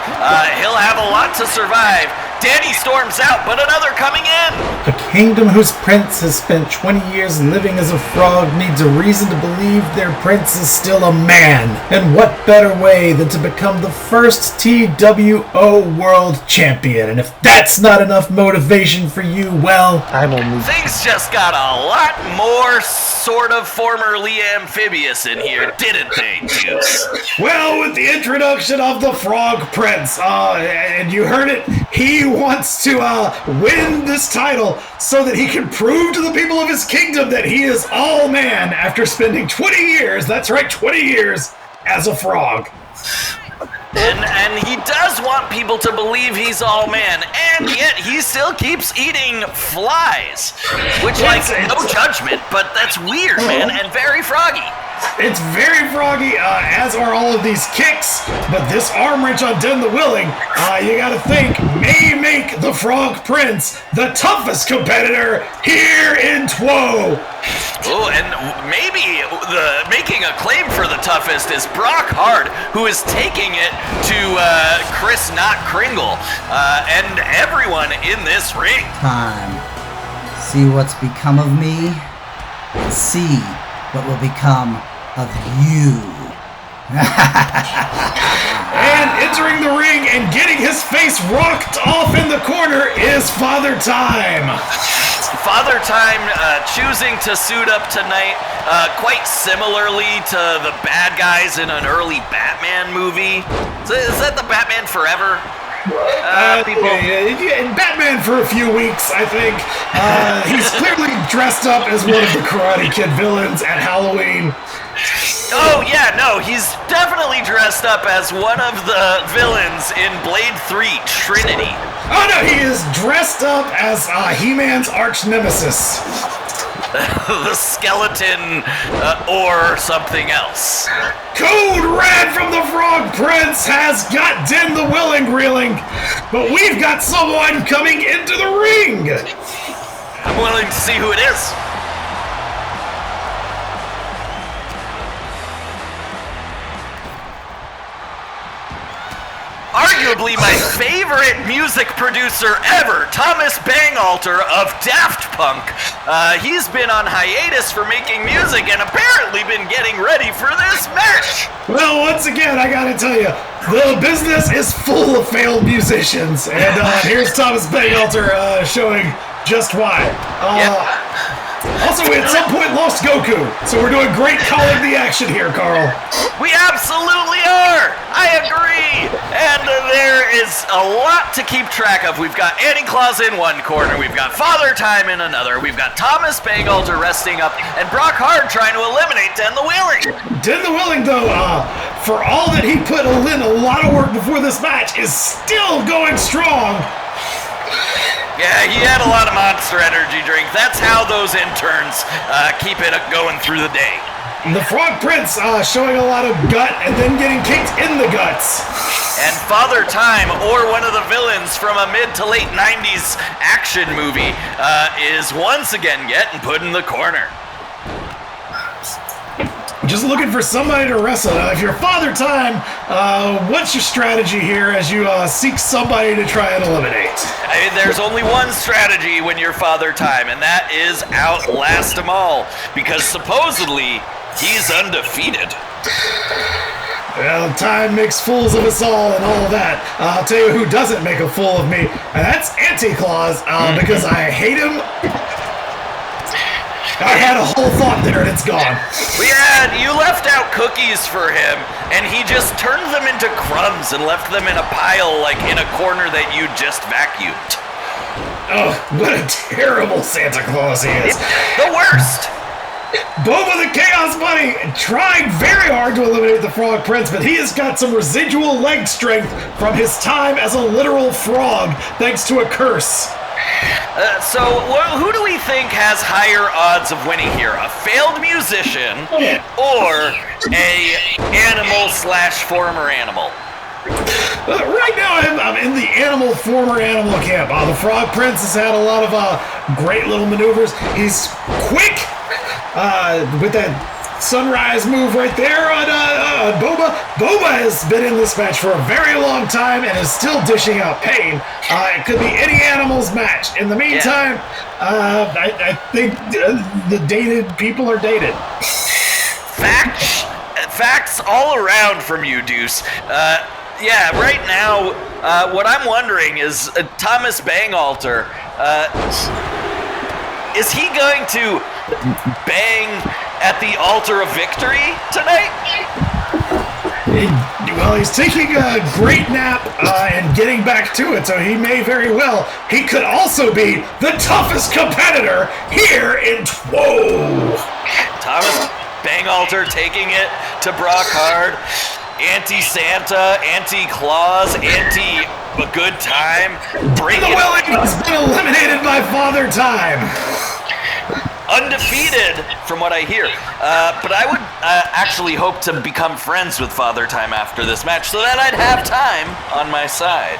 He'll have a lot to survive. Danny Storm's out, but another coming in. A kingdom whose prince has spent 20 years living as a frog needs a reason to believe their prince is still a man. And what better way than to become the first TWO World Champion? And if that's not enough motivation for you, well, I'm only... Things just got a lot more sort of formerly amphibious in here, didn't they, Deuce? Well, with the introduction of the Frog Prince, and you heard it, he wants to win this title so that he can prove to the people of his kingdom that he is all man after spending 20 years, that's right, 20 years, as a frog. And he does want people to believe he's all man, and yet he still keeps eating flies. Which, no judgment, but that's weird, man, and very froggy. It's very froggy, as are all of these kicks, but this arm wrench on Den the Willing, you gotta think, may make the Frog Prince the toughest competitor here in Two. Oh, and maybe making a claim for the toughest is Brock Hart, who is taking it to Chris Not Kringle, and everyone in this ring. Time. See what's become of me, and see what will become of you. And entering the ring and getting his face rocked off in the corner is Father Time. Father Time choosing to suit up tonight, quite similarly to the bad guys in an early Batman movie. Is that the Batman Forever? Batman for a few weeks, I think. He's clearly dressed up as one of the Karate Kid villains at Halloween. Oh, yeah, no, he's definitely dressed up as one of the villains in Blade 3, Trinity. Oh, no, he is dressed up as He-Man's arch nemesis. The skeleton or something else. Code Red from the Frog Prince has got Den the Willing reeling, but we've got someone coming into the ring. I'm willing to see who it is. arguably my favorite music producer ever, Thomas Bangalter of Daft Punk. He's been on hiatus for making music and apparently been getting ready for this match. Well, once again, I gotta tell you, the business is full of failed musicians, and here's Thomas Bangalter showing just why. Also, we at some point lost Goku, so we're doing great calling the action here, Carl. We absolutely are! I agree! And there is a lot to keep track of. We've got Anti-Claus in one corner, we've got Father Time in another, we've got Thomas Bangalter resting up, and Brock Hard trying to eliminate Den the Willing. Den the Willing, though, for all that he put in a lot of work before this match, is still going strong. Yeah, he had a lot of Monster Energy drink. That's how those interns keep it going through the day. The Frog Prince showing a lot of gut and then getting kicked in the guts. And Father Time, or one of the villains from a mid to late 90s action movie, is once again getting put in the corner. Just looking for somebody to wrestle. Now, if you're Father Time, what's your strategy here as you seek somebody to try and eliminate? I mean, there's only one strategy when you're Father Time, and that is outlast them all, because supposedly he's undefeated. Well, time makes fools of us all and all that. I'll tell you who doesn't make a fool of me, and that's Anti-Claus, because I hate him. I had a whole thought there and it's gone. You left out cookies for him, and he just turned them into crumbs and left them in a pile, like in a corner that you just vacuumed. Oh, what a terrible Santa Claus he is. The worst. Boba the Chaos Bunny trying very hard to eliminate the Frog Prince, but he has got some residual leg strength from his time as a literal frog, thanks to a curse. So, who do we think has higher odds of winning here? A failed musician or a animal/former animal? Right now, I'm in the former animal camp. The Frog Prince has had a lot of great little maneuvers. He's quick with that sunrise move right there on Boba. Boba has been in this match for a very long time and is still dishing out pain. It could be any animal's match. In the meantime, I think the dated people are dated. Facts all around from you, Deuce. Right now, what I'm wondering is Thomas Bangalter, is he going to bang at the altar of victory tonight? Well, he's taking a great nap and getting back to it, so he may very well. He could also be the toughest competitor here in Whoa! Thomas Bangalter taking it to Brock Hard. Anti-Santa, Anti-Claus, Anti-a-good time. Bring the Willing has been eliminated by Father Time. Undefeated, from what I hear. But I would actually hope to become friends with Father Time after this match so that I'd have Time on my side.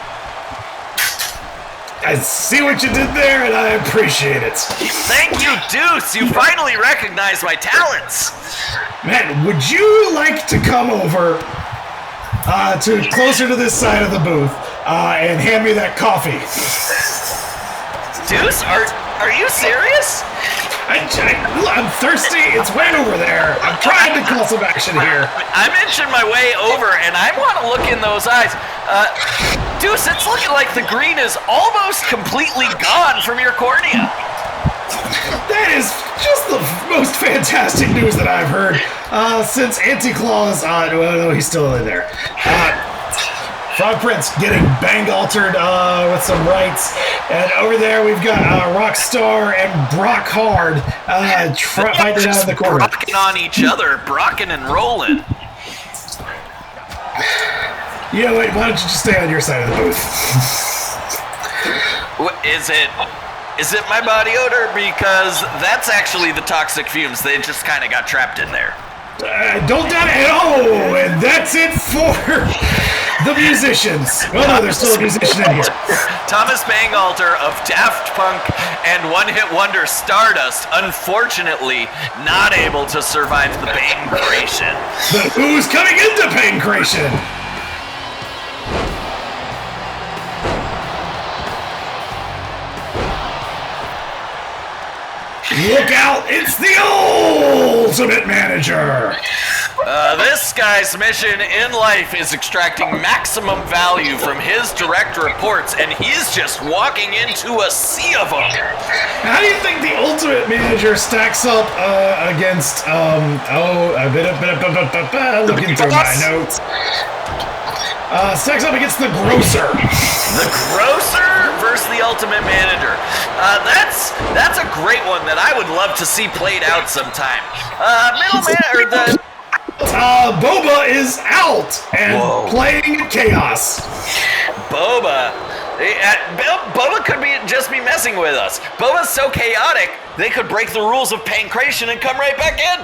I see what you did there, and I appreciate it. Thank you, Deuce. You finally recognized my talents. Man, would you like to come over to closer to this side of the booth and hand me that coffee? Deuce, are you serious? I'm thirsty. It's way over there. I'm trying to call some action here. I'm inching my way over, and I want to look in those eyes. Deuce, it's looking like the green is almost completely gone from your cornea. That is just the most fantastic news that I've heard since Anti-Claus. No, he's still in there. Frog Prince getting bang-altered with some rights. And over there we've got Rockstar and Brock Hard fighting out of the corner. Brocking on each other, brocking and rolling. Yeah, wait, why don't you just stay on your side of the booth? Is it my body odor? Because that's actually the toxic fumes. They just kind of got trapped in there. Don't doubt it. Oh, and that's it for the musicians. Well, no, there's still a musician in here. Thomas Bangalter of Daft Punk and one-hit wonder Stardust, unfortunately not able to survive the Pankration. But who's coming into Pankration? Look out, it's the Ultimate Manager! This guy's mission in life is extracting maximum value from his direct reports, and he's just walking into a sea of them. How do you think the Ultimate Manager stacks up against, looking through my notes. Stacks up against the Grocer. The Grocer versus the Ultimate Manager. That's a great one that I would love to see played out sometime. Boba is out and playing Chaos. Boba could just be messing with us. Boba's so chaotic, they could break the rules of Pankration and come right back in.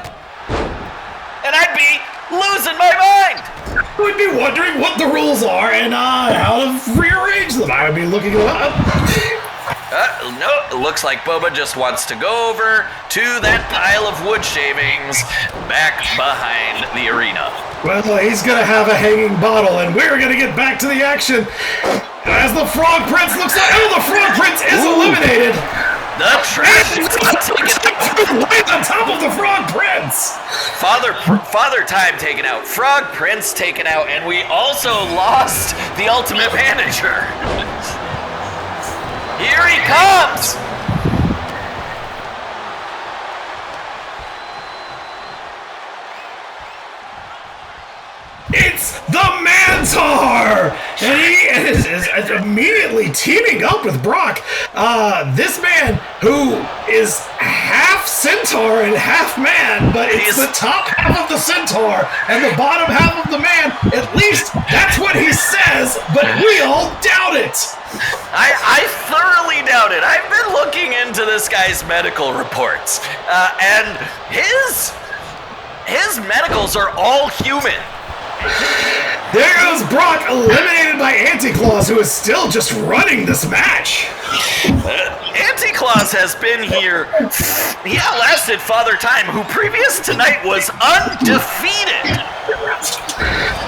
And I'd be losing my mind. I would be wondering what the rules are and how to rearrange them. I would be looking them up. No, it looks like Boba just wants to go over to that pile of wood shavings back behind the arena. Well, he's going to have a hanging bottle, and we're going to get back to the action. As the Frog Prince looks like... Oh, the Frog Prince is eliminated! The trash is right on top of the Frog Prince! Father Time taken out, Frog Prince taken out, and we also lost the Ultimate Manager. Here he comes! It's the Mantar! And he is immediately teaming up with Brock. This man who is half centaur and half man, but it's the top half of the centaur and the bottom half of the man. At least that's what he says, but we all doubt it. I thoroughly doubt it. I've been looking into this guy's medical reports, and his medicals are all human. There goes Brock, eliminated by Anti-Claus, who is still just running this match. Anti-Claus has been here. He outlasted Father Time, who previous tonight was undefeated.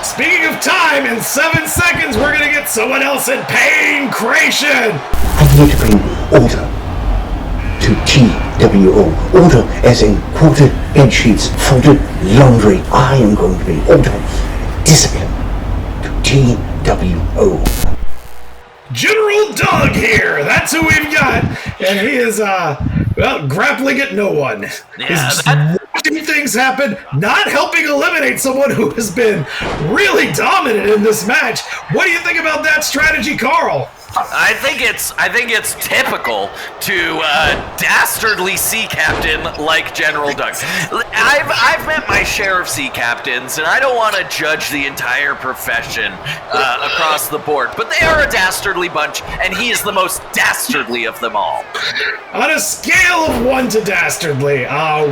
Speaking of time, in 7 seconds, we're going to get someone else in Pankration. I need to bring order to TWO. Order as in quarter bed sheets, folded laundry. I am going to bring order, discipline to TWO. General Doug here. That's who we've got. And he is, grappling at no one. He's watching things happen, not helping eliminate someone who has been really dominant in this match. What do you think about that strategy, Carl? I think it's typical to a dastardly sea captain like General Doug. I've met my share of sea captains, and I don't want to judge the entire profession across the board, but they are a dastardly bunch, and he is the most dastardly of them all. On a scale of 1 to dastardly,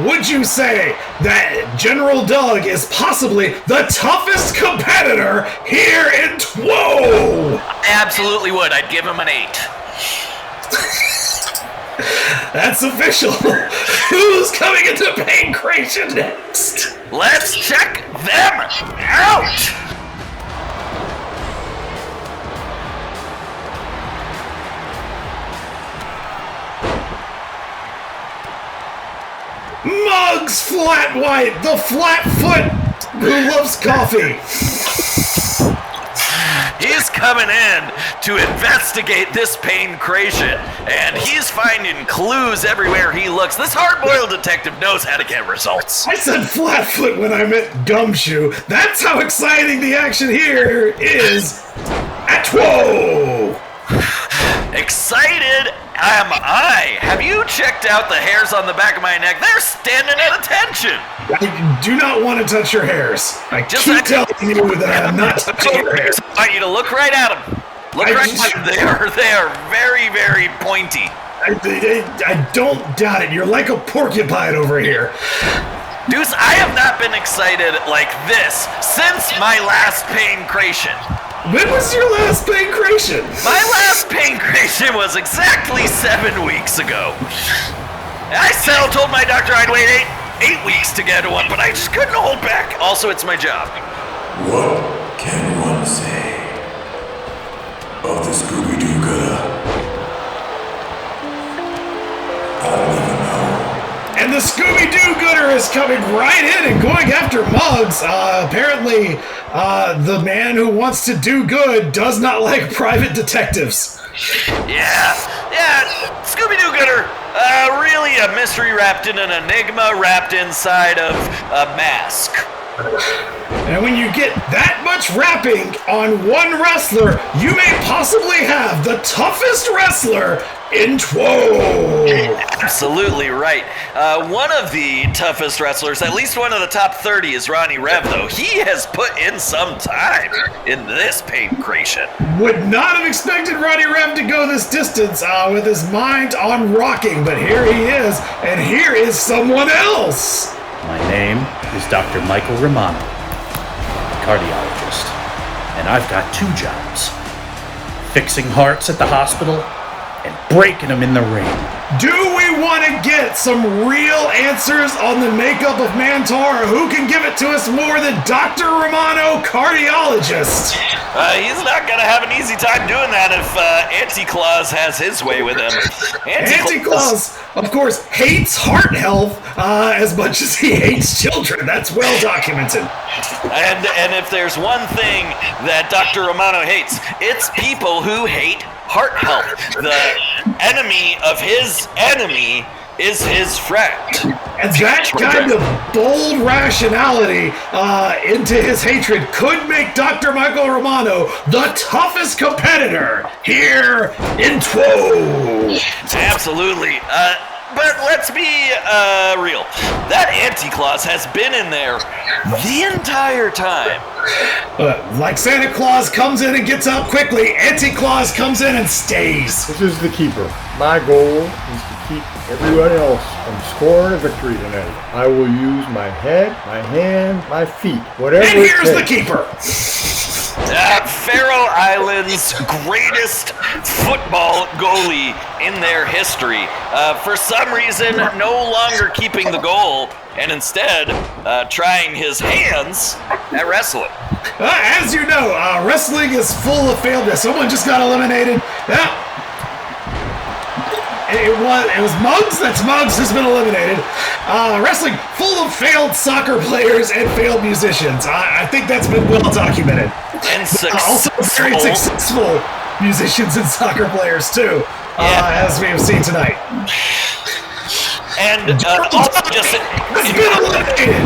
would you say that General Doug is possibly the toughest competitor here in TWO? I absolutely would. I'd give him an 8. That's official. Who's coming into Pankration next? Let's check them out! Muggs Flat White, the flat foot who loves coffee. He's coming in to investigate this Pankration, and he's finding clues everywhere he looks. This hard-boiled detective knows how to get results. I said flatfoot when I meant gumshoe. That's how exciting the action here is at TWO! Excited am I. Have you checked out the hairs on the back of my neck? They're standing at attention. I do not want to touch your hairs. I keep telling you that I'm not touching your hairs. I want you to look right at them. Look right at them. They are very, very pointy. I don't doubt it. You're like a porcupine over here. Deuce, I have not been excited like this since my last Pankration. When was your last Pankration? My last Pankration was exactly 7 weeks ago. I told my doctor I'd wait 8 weeks to get one, but I just couldn't hold back. Also, it's my job. What can one say of the Scooby-Doo gutter? I don't even know. Scooby-Doo-Gooder is coming right in and going after Muggs. Apparently, the man who wants to do good does not like private detectives. Yeah, Scooby-Doo-Gooder, really a mystery wrapped in an enigma wrapped inside of a mask. And when you get that much wrapping on one wrestler, you may possibly have the toughest wrestler in TWO. Absolutely right. One of the toughest wrestlers, at least one of the top 30, is Ronnie Rev, though. He has put in some time in this Pankration. Would not have expected Ronnie Rev to go this distance with his mind on rocking, but here he is, and here is someone else. My name is Dr. Michael Romano, cardiologist, and I've got 2 jobs: fixing hearts at the hospital and breaking them in the ring. Do we want to get some real answers on the makeup of Mantar? Who can give it to us more than Dr. Romano, cardiologist? He's not going to have an easy time doing that if Anti-Claus has his way with him. Anti-Claus, of course, hates heart health as much as he hates children. That's well documented. And if there's one thing that Dr. Romano hates, it's people who hate heart health. The enemy of his enemy is his friend. And that kind of bold rationality into his hatred could make Dr. Michael Romano the toughest competitor here in TWO. Absolutely. But let's be real. That Anti-Claus has been in there the entire time. Like Santa Claus comes in and gets out quickly, Anti-Claus comes in and stays. This is the keeper. My goal is to keep everyone else from scoring a victory tonight. I will use my head, my hand, my feet, whatever and it here's takes. the keeper. Faroe Islands' greatest football goalie in their history. For some reason, no longer keeping the goal, and instead trying his hands at wrestling. As you know, wrestling is full of failure. Someone just got eliminated. It was Muggs. That's Muggs who's been eliminated. Wrestling full of failed soccer players and failed musicians. I think that's been well documented. And also very successful musicians and soccer players too, as we have seen tonight. And also just has been eliminated.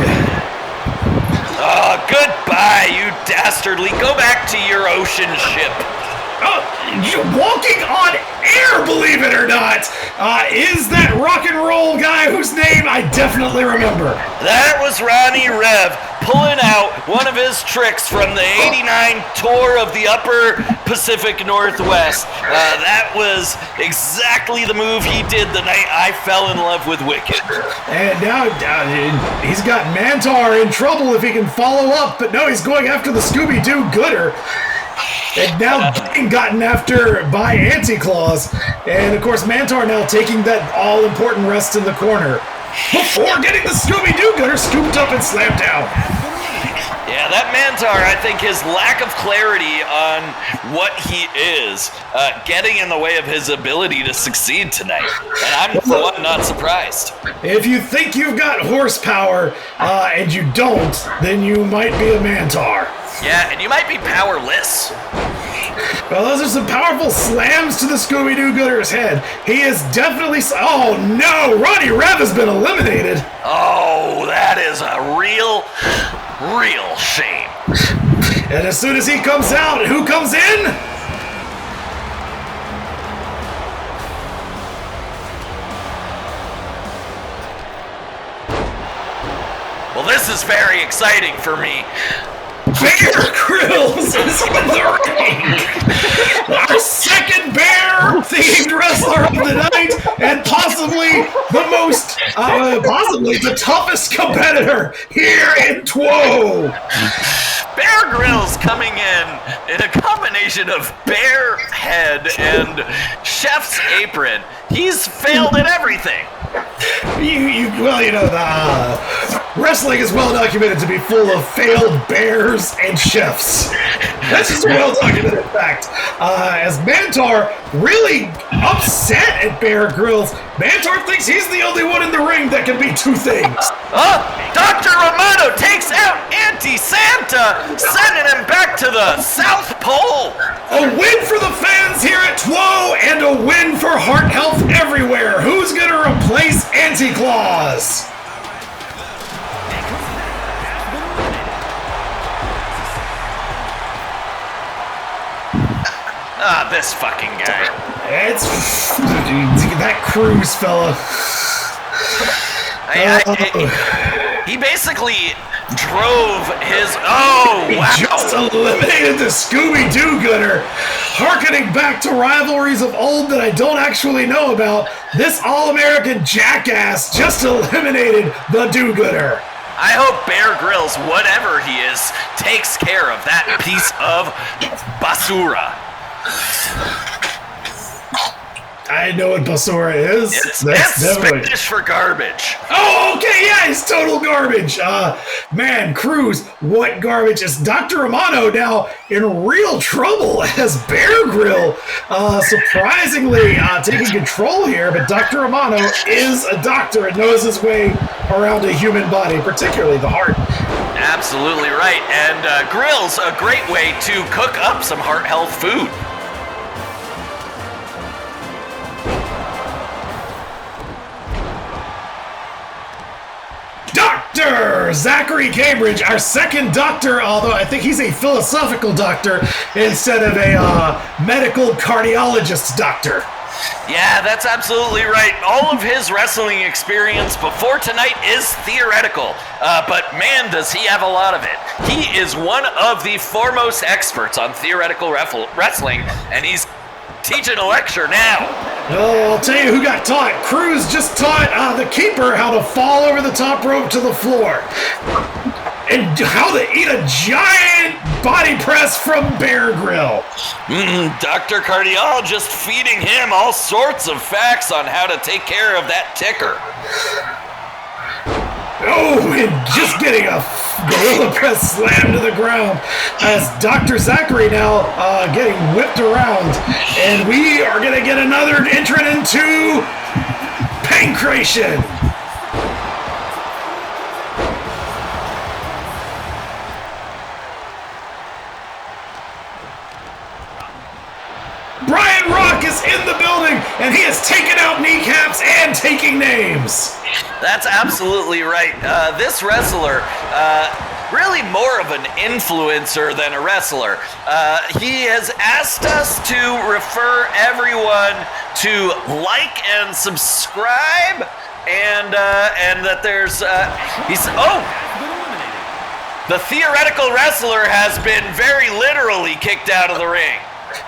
Oh, goodbye, you dastardly! Go back to your ocean ship. Oh, you're walking on air, believe it or not, is that rock and roll guy whose name I definitely remember. That was Ronnie Rev pulling out one of his tricks from the '89 tour of the Upper Pacific Northwest. That was exactly the move he did the night I fell in love with Wicked. And now he's got Mantar in trouble if he can follow up, but no, he's going after the Scooby-Doo-Gooder. And now getting gotten after by Anti-Claus. And of course, Mantar now taking that all-important rest in the corner before getting the Scooby-Doo-Gooder scooped up and slammed down. Yeah, that Mantar, I think his lack of clarity on what he is getting in the way of his ability to succeed tonight. And I'm, for one, not surprised. If you think you've got horsepower and you don't, then you might be a Mantar. Yeah, and you might be powerless. Well, those are some powerful slams to the Scooby-Doo-Gooder's head. He is definitely... Oh, no! Ronnie Rev has been eliminated. Oh, that is a real shame. And as soon as he comes out, who comes in? Well, this is very exciting for me. Bear Grylls is in the ring! Our second bear-themed wrestler of the night, and possibly the toughest competitor here in TWO! Bear Grylls coming in a combination of bear head and chef's apron. He's failed at everything. Wrestling is well documented to be full of failed bears and chefs. That's just a well-documented fact. As Mantar really upset at Bear Grylls, Mantar thinks he's the only one in the ring that can be two things. Dr. Romano takes out Anti-Santa, sending him back to the South Pole. A win for the fans here at TWO, and a win for heart health everywhere. Who's going to replace Anti-Claus? This fucking guy. It's that Cruz fella. He basically drove his. Oh, wow. He just eliminated the Scooby-Doo Gooder. Harkening back to rivalries of old that I don't actually know about, this All-American jackass just eliminated the Do-Gooder. I hope Bear Grylls, whatever he is, takes care of that piece of basura. I know what basura is. That's Spanish for garbage. Oh, okay, yeah, it's total garbage. Man, Cruz, what garbage is Dr. Romano now in real trouble as Bear Grill surprisingly taking control here, but Dr. Romano is a doctor and knows his way around a human body, particularly the heart. Absolutely right, and Grill's a great way to cook up some heart health food. Dr. Zachary Cambridge, our second doctor, although I think he's a philosophical doctor instead of a medical cardiologist doctor. Yeah, that's absolutely right. All of his wrestling experience before tonight is theoretical, but man, does he have a lot of it. He is one of the foremost experts on theoretical wrestling, and he's teaching a lecture now. Oh, I'll tell you who got taught. Cruz just taught the keeper how to fall over the top rope to the floor. And how to eat a giant body press from Bear Grill. Dr. Cardiologist feeding him all sorts of facts on how to take care of that ticker. Oh, and just getting a gorilla press slam to the ground as Dr. Zachary now getting whipped around. And we are going to get another entrant into Pankration. Brian Rock is in the building, and he has taken out kneecaps and taking names. That's absolutely right. This wrestler, really more of an influencer than a wrestler. He has asked us to refer everyone to like and subscribe, and that there's the theoretical wrestler has been very literally kicked out of the ring.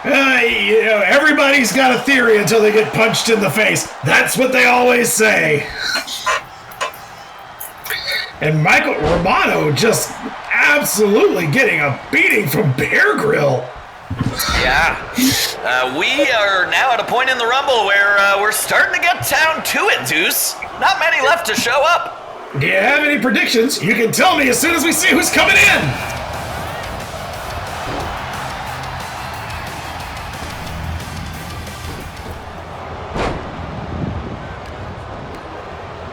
Everybody's got a theory until they get punched in the face. That's what they always say. And Michael Romano just absolutely getting a beating from Bear Grill. Yeah. We are now at a point in the Rumble where we're starting to get down to it, Deuce. Not many left to show up. Do you have any predictions? You can tell me as soon as we see who's coming in.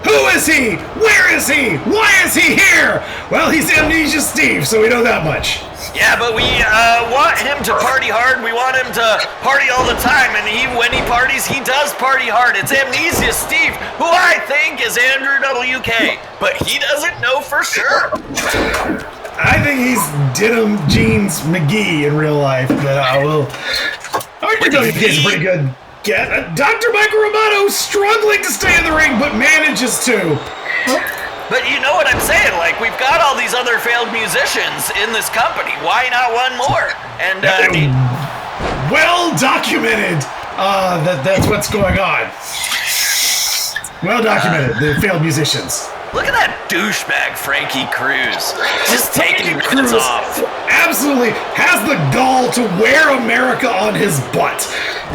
Who is he? Where is he? Why is he here? Well, he's Amnesia Steve, so we know that much. Yeah, but we want him to party hard. We want him to party all the time, and when he parties, he does party hard. It's Amnesia Steve, who I think is Andrew WK, but he doesn't know for sure. I think he's Denim Jeans McGee in real life, but Andrew WK is pretty good. Dr. Michael Romano struggling to stay in the ring, but manages to. But you know what I'm saying? Like, we've got all these other failed musicians in this company. Why not one more? And well documented that's what's going on. Well documented, the failed musicians. Look at that douchebag Frankie Cruz. Just taking Cruz off. Absolutely has the gall to wear America on his butt.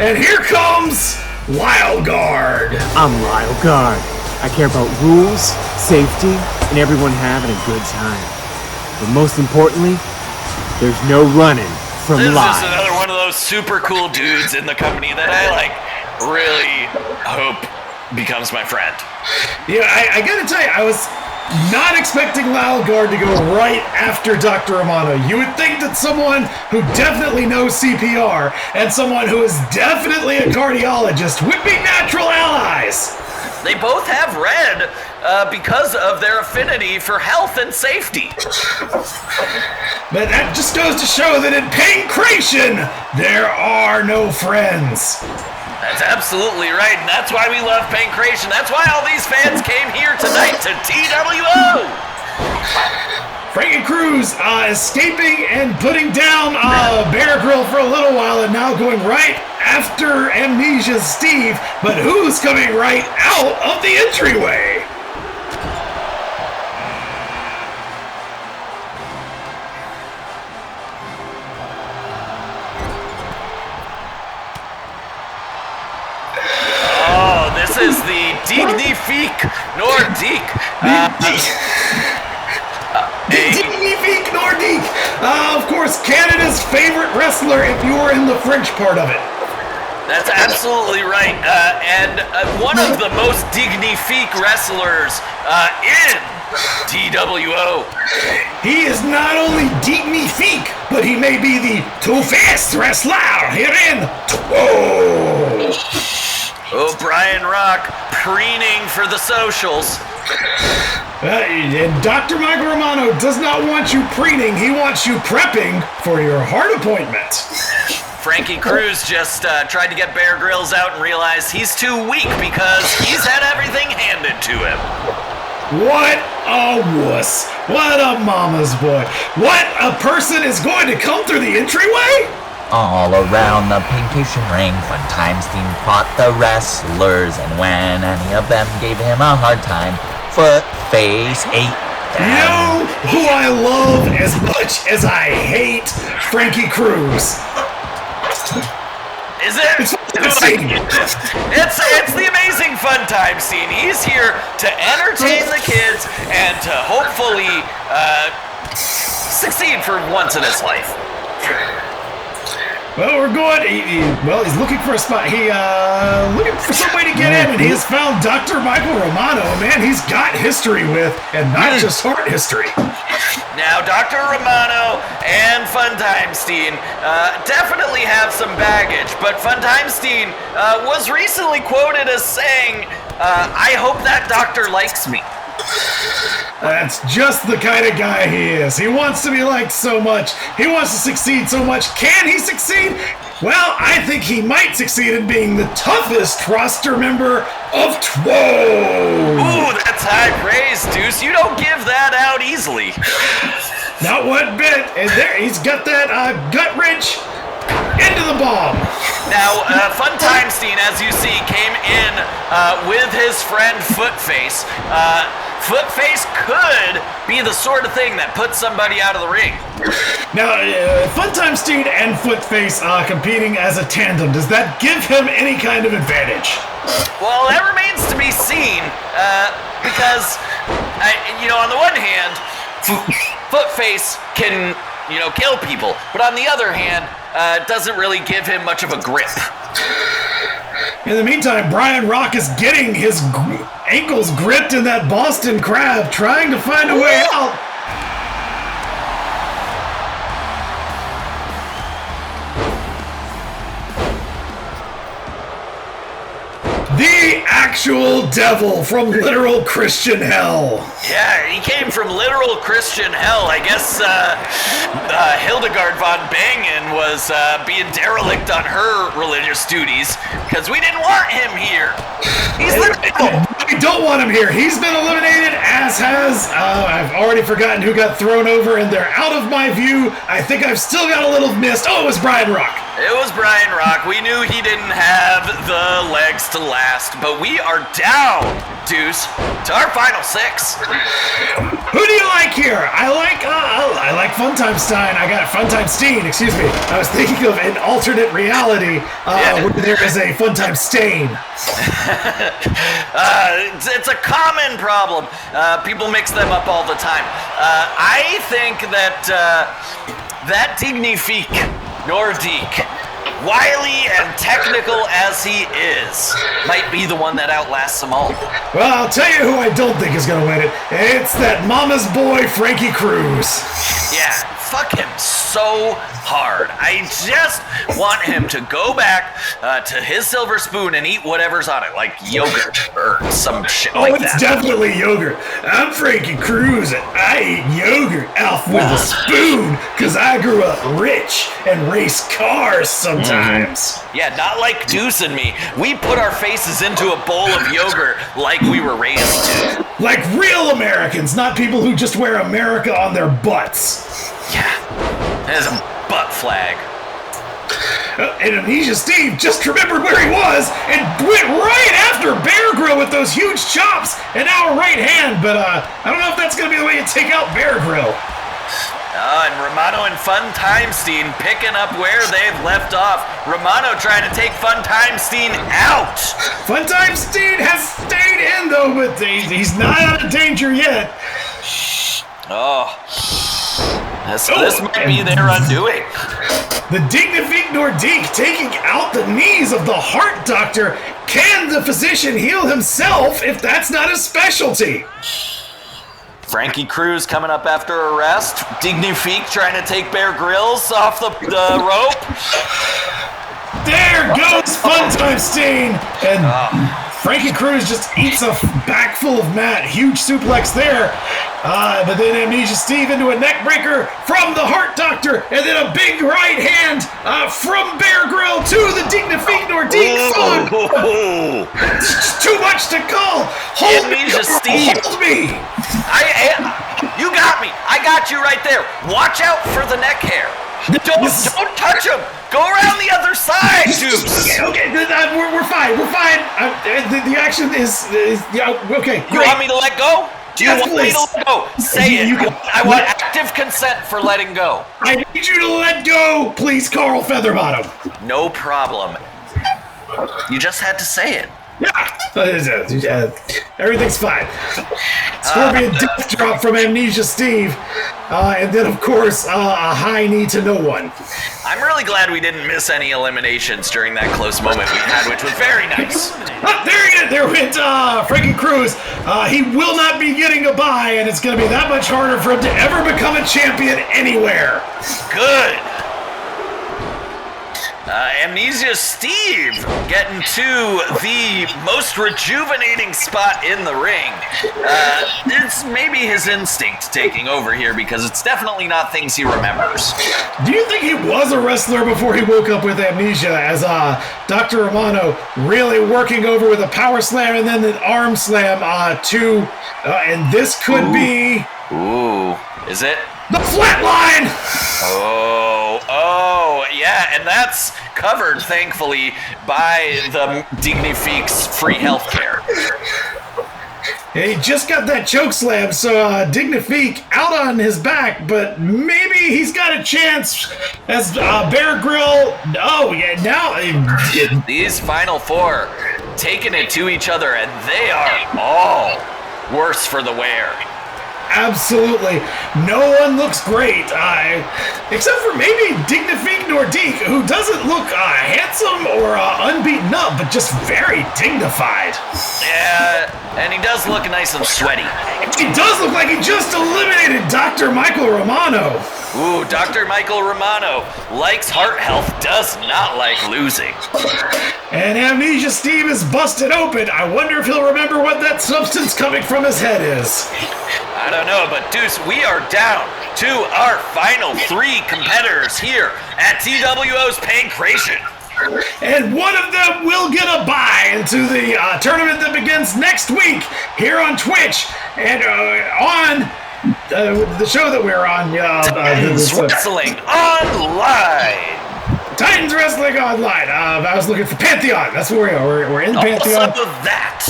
And here comes Lyle Guard. I'm Lyle Guard. I care about rules, safety, and everyone having a good time. But most importantly, there's no running from This is live. just another one of those super cool dudes in the company that I really hope becomes my friend. Yeah, I gotta tell you, I was not expecting Lyle Guard to go right after Dr. Romano. You would think that someone who definitely knows CPR and someone who is definitely a cardiologist would be natural allies. They both have red because of their affinity for health and safety. But that just goes to show that in Pankration, there are no friends. That's absolutely right, and that's why we love Pankration. That's why all these fans came here tonight to TWO. Frankie Cruz escaping and putting down Bear Grylls for a little while and now going right after Amnesia's Steve, but who's coming right out of the entryway? This is the Dignifique Nordique. Dignifique Nordique! Of course, Canada's favorite wrestler if you were in the French part of it. That's absolutely right. And one of the most dignifique wrestlers in TWO. He is not only dignifique, but he may be the toughest wrestler here in TWO. Oh, Brian Rock, preening for the socials. And Dr. Michael Romano does not want you preening, he wants you prepping for your heart appointment. Frankie Cruz just tried to get Bear Grylls out and realized he's too weak because he's had everything handed to him. What a wuss. What a mama's boy. What a person is going to come through the entryway? All around the Pankration ring, Funtimestein fought the wrestlers, and when any of them gave him a hard time, Footface ate them. You know who I love as much as I hate Frankie Cruz? Is it? It's the amazing fun time scene. He's here to entertain the kids and to hopefully succeed for once in his life. Well, we're going. He's looking for a spot. Looking for some way to get in, and he has found Dr. Michael Romano. Man, he's got history with, and not just heart history. Now, Dr. Romano and Funtimestein definitely have some baggage, but Funtimestein was recently quoted as saying, "I hope that doctor likes me." That's just the kind of guy he is. He wants to be liked so much. He wants to succeed so much. Can he succeed? Well, I think he might succeed in being the toughest roster member of TWO. Ooh, that's high praise, Deuce. You don't give that out easily. Not one bit. And there, he's got that gut wrench into the bomb. Now, Funtimestein, as you see, came in with his friend Footface. Footface could be the sort of thing that puts somebody out of the ring. Now, Funtimestein and Footface competing as a tandem, does that give him any kind of advantage? Well, that remains to be seen, because, on the one hand, Footface can, kill people, but on the other hand, it doesn't really give him much of a grip. In the meantime, Brian Rock is getting his ankles gripped in that Boston Crab, trying to find a way out. The actual devil from literal Christian hell. Yeah, he came from literal Christian hell. I guess Hildegard von Bingen was being derelict on her religious duties because we didn't want him here. He's the devil. We don't want him here. He's been eliminated, as has, I've already forgotten who got thrown over, and they're out of my view. I think I've still got a little missed. Oh, it was Brian Rock. It was Brian Rock. We knew he didn't have the legs to last, but we are down, Deuce, to our final six. Who do you like here? I like Funtimestein. I got Funtimestein, excuse me. I was thinking of an alternate reality where there is a Funtimestein. It's a common problem. People mix them up all the time. I think that that Dignifique Nordique, wily and technical as he is, might be the one that outlasts them all. Well, I'll tell you who I don't think is going to win it. It's that mama's boy, Frankie Cruz. Yeah, fuck him so hard. I just want him to go back to his silver spoon and eat whatever's on it, like yogurt or some shit like that. Oh, it's definitely yogurt. I'm Frankie Cruz, and I eat yogurt off with a spoon because I grew up rich and race cars sometimes. Yeah, not like Deuce and me. We put our faces into a bowl of yogurt like we were raised to. Like real Americans, not people who just wear America on their butts. Yeah, there's a butt flag. And Amnesia Steve just remembered where he was and went right after Bear Grylls with those huge chops and now a right hand, but I don't know if that's going to be the way you take out Bear Grylls. And Romano and Fun Timestein picking up where they've left off. Romano trying to take Fun Timestein out. Fun Timestein has stayed in though, but he's not out of danger yet. Oh. This might be their undoing. The Dignifique Nordique taking out the knees of the Heart Doctor. Can the physician heal himself if that's not his specialty? Frankie Cruz coming up after arrest. Dignifique trying to take Bear Grylls off the rope. There goes Fun Timestein. And Frankie Cruz just eats a back full of mat. Huge suplex there. But then Amnesia Steve into a neck breaker from the Heart Doctor. And then a big right hand from Bear Grylls to the Dignifique Nordique. It's just too much to call. Hold Amnesia me, Steve. Hold me. You got me. I got you right there. Watch out for the neck hair. Don't touch him. Go around the other side, Deuce. Okay, we're fine. We're fine. The action is okay. You want me to let go? Do you want me to let go? Say it. I want active consent for letting go. I need you to let go, please, Carl Featherbottom. No problem. You just had to say it. Yeah, everything's fine. Scorpion death drop from Amnesia Steve, and then of course a high knee to no one. I'm really glad we didn't miss any eliminations during that close moment we had, which was very nice. There went Frankie Cruz. He will not be getting a bye, and it's going to be that much harder for him to ever become a champion anywhere. Good. Amnesia Steve getting to the most rejuvenating spot in the ring. It's maybe his instinct taking over here because it's definitely not things he remembers. Do you think he was a wrestler before he woke up with amnesia as Dr. Romano really working over with a power slam and then an arm slam and this could be... Ooh, is it? The flatline! Oh, yeah, and that's covered, thankfully, by the Dignifique's free healthcare. Yeah, he just got that choke slam, so Dignifique out on his back, but maybe he's got a chance as Bear Grylls. Oh, yeah, now... These final four taking it to each other, and they are all worse for the wear. Absolutely. No one looks great, except for maybe Dignifique Nordique, who doesn't look handsome or unbeaten up, but just very dignified. Yeah, and he does look nice and sweaty. He does look like he just eliminated Dr. Michael Romano. Ooh, Dr. Michael Romano likes heart health, does not like losing. And Amnesia Steve is busted open. I wonder if he'll remember what that substance coming from his head is. I don't know, but Deuce, we are down to our final three competitors here at TWO's Pankration. And one of them will get a bye into the tournament that begins next week here on Twitch and on the show that we're on. Titans Wrestling Online. Titans Wrestling Online. I was looking for Pantheon. That's where we are. We're in Pantheon. Also that.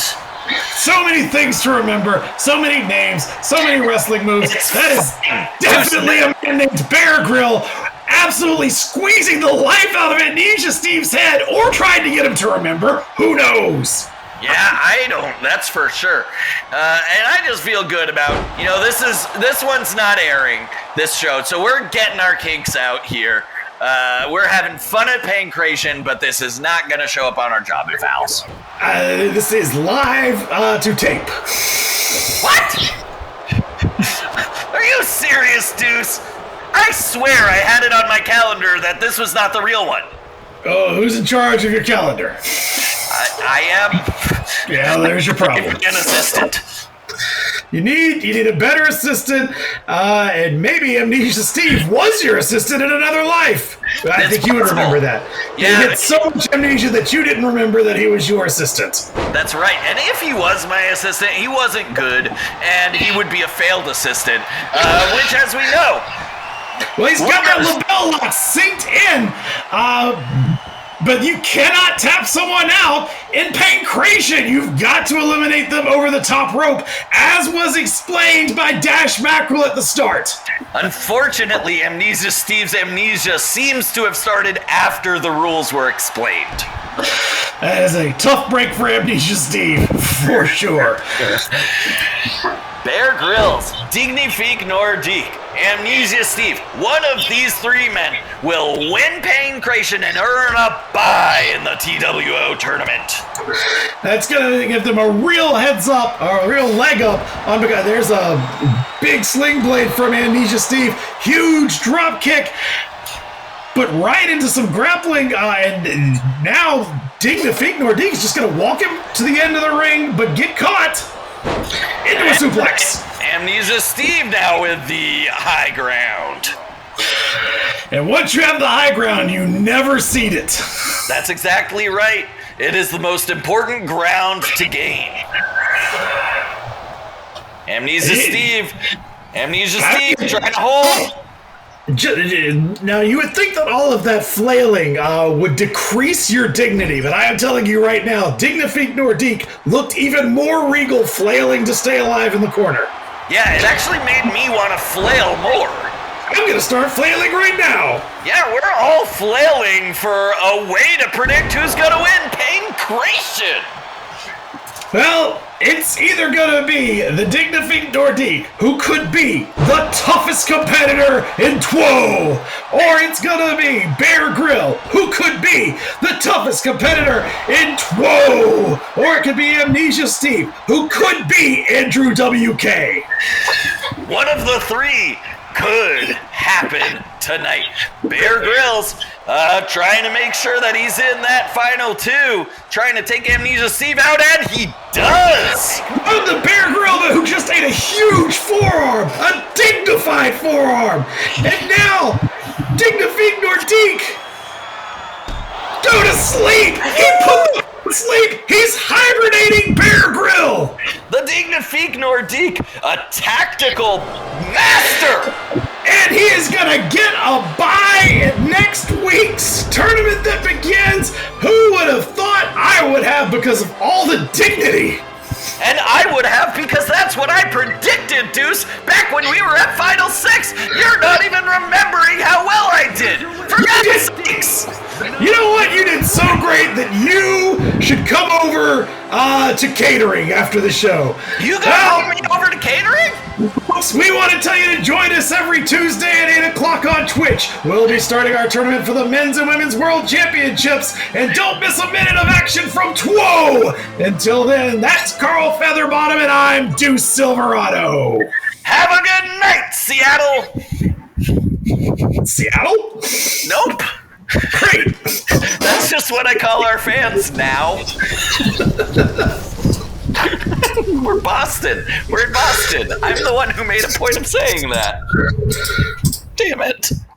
So many things to remember, so many names, so many wrestling moves. That is definitely a man named Bear Grylls, absolutely squeezing the life out of Amnesia Steve's head, or trying to get him to remember. Who knows? Yeah, I don't. That's for sure. And I just feel good about, this one's not airing, this show, so we're getting our kinks out here. We're having fun at Pankration, but this is not going to show up on our job evals. This is live to tape. What? Are you serious, Deuce? I swear I had it on my calendar that this was not the real one. Oh, who's in charge of your calendar? I am. Yeah, there's your problem. An assistant. You need a better assistant, and maybe Amnesia Steve was your assistant in another life. I think you would remember that. Yeah, he had so much amnesia that you didn't remember that he was your assistant. That's right. And if he was my assistant, he wasn't good, and he would be a failed assistant, which, as we know. Well, he's got that lapel lock synced in, but you cannot tap someone out in Pankration. You've got to eliminate them over the top rope, as was explained by Dash Mackerel at the start. Unfortunately, Amnesia Steve's amnesia seems to have started after the rules were explained. That is a tough break for Amnesia Steve, for sure. Bear Grylls, Dignifique Nordique, Amnesia Steve, one of these three men will win Pankration and earn a bye in the TWO tournament. That's going to give them a real heads up, or a real leg up, on because there's a big sling blade from Amnesia Steve, huge drop kick, but right into some grappling, and now Dignifique Nordique is just going to walk him to the end of the ring, but get caught into a suplex. Amnesia Steve now with the high ground. And once you have the high ground, you never cede it. That's exactly right. It is the most important ground to gain. Amnesia Steve trying to hold. Now, you would think that all of that flailing would decrease your dignity, but I am telling you right now, Dignifique Nordique looked even more regal flailing to stay alive in the corner. Yeah, it actually made me want to flail more. I'm going to start flailing right now. Yeah, we're all flailing for a way to predict who's going to win Pankration. Well, it's either going to be the Dignifique Nordique, who could be the toughest competitor in TWO, or it's going to be Bear Grill, who could be the toughest competitor in TWO, or it could be Amnesia Steve, who could be Andrew WK. One of the three could happen tonight. Bear Grylls trying to make sure that he's in that final two, trying to take Amnesia Steve out, and he does! Oh, the Bear Grill who just ate a huge forearm, a dignified forearm, and now Dignifique Nordique, go to sleep! He put to sleep! He's hibernating Bear Grill! The Dignifique Nordique, a tactical master! And he is gonna get a bye in next week's tournament that begins. Who would have thought I would have because of all the dignity? And I would have because that's what I predicted, Deuce, back when we were at Final 6. You're not even remembering how well I did. For God's sakes! You know what? You did so great that you should come over to catering after the show. You gonna call me over to catering? We want to tell you to join us every Tuesday at 8 o'clock on Twitch. We'll be starting our tournament for the Men's and Women's World Championships, and don't miss a minute of action from TWO! Until then, that's Carl Featherbottom, and I'm Deuce Silverado. Have a good night, Seattle! Seattle? Nope. Great. That's just what I call our fans now. We're Boston. We're in Boston. I'm the one who made a point of saying that. Damn it.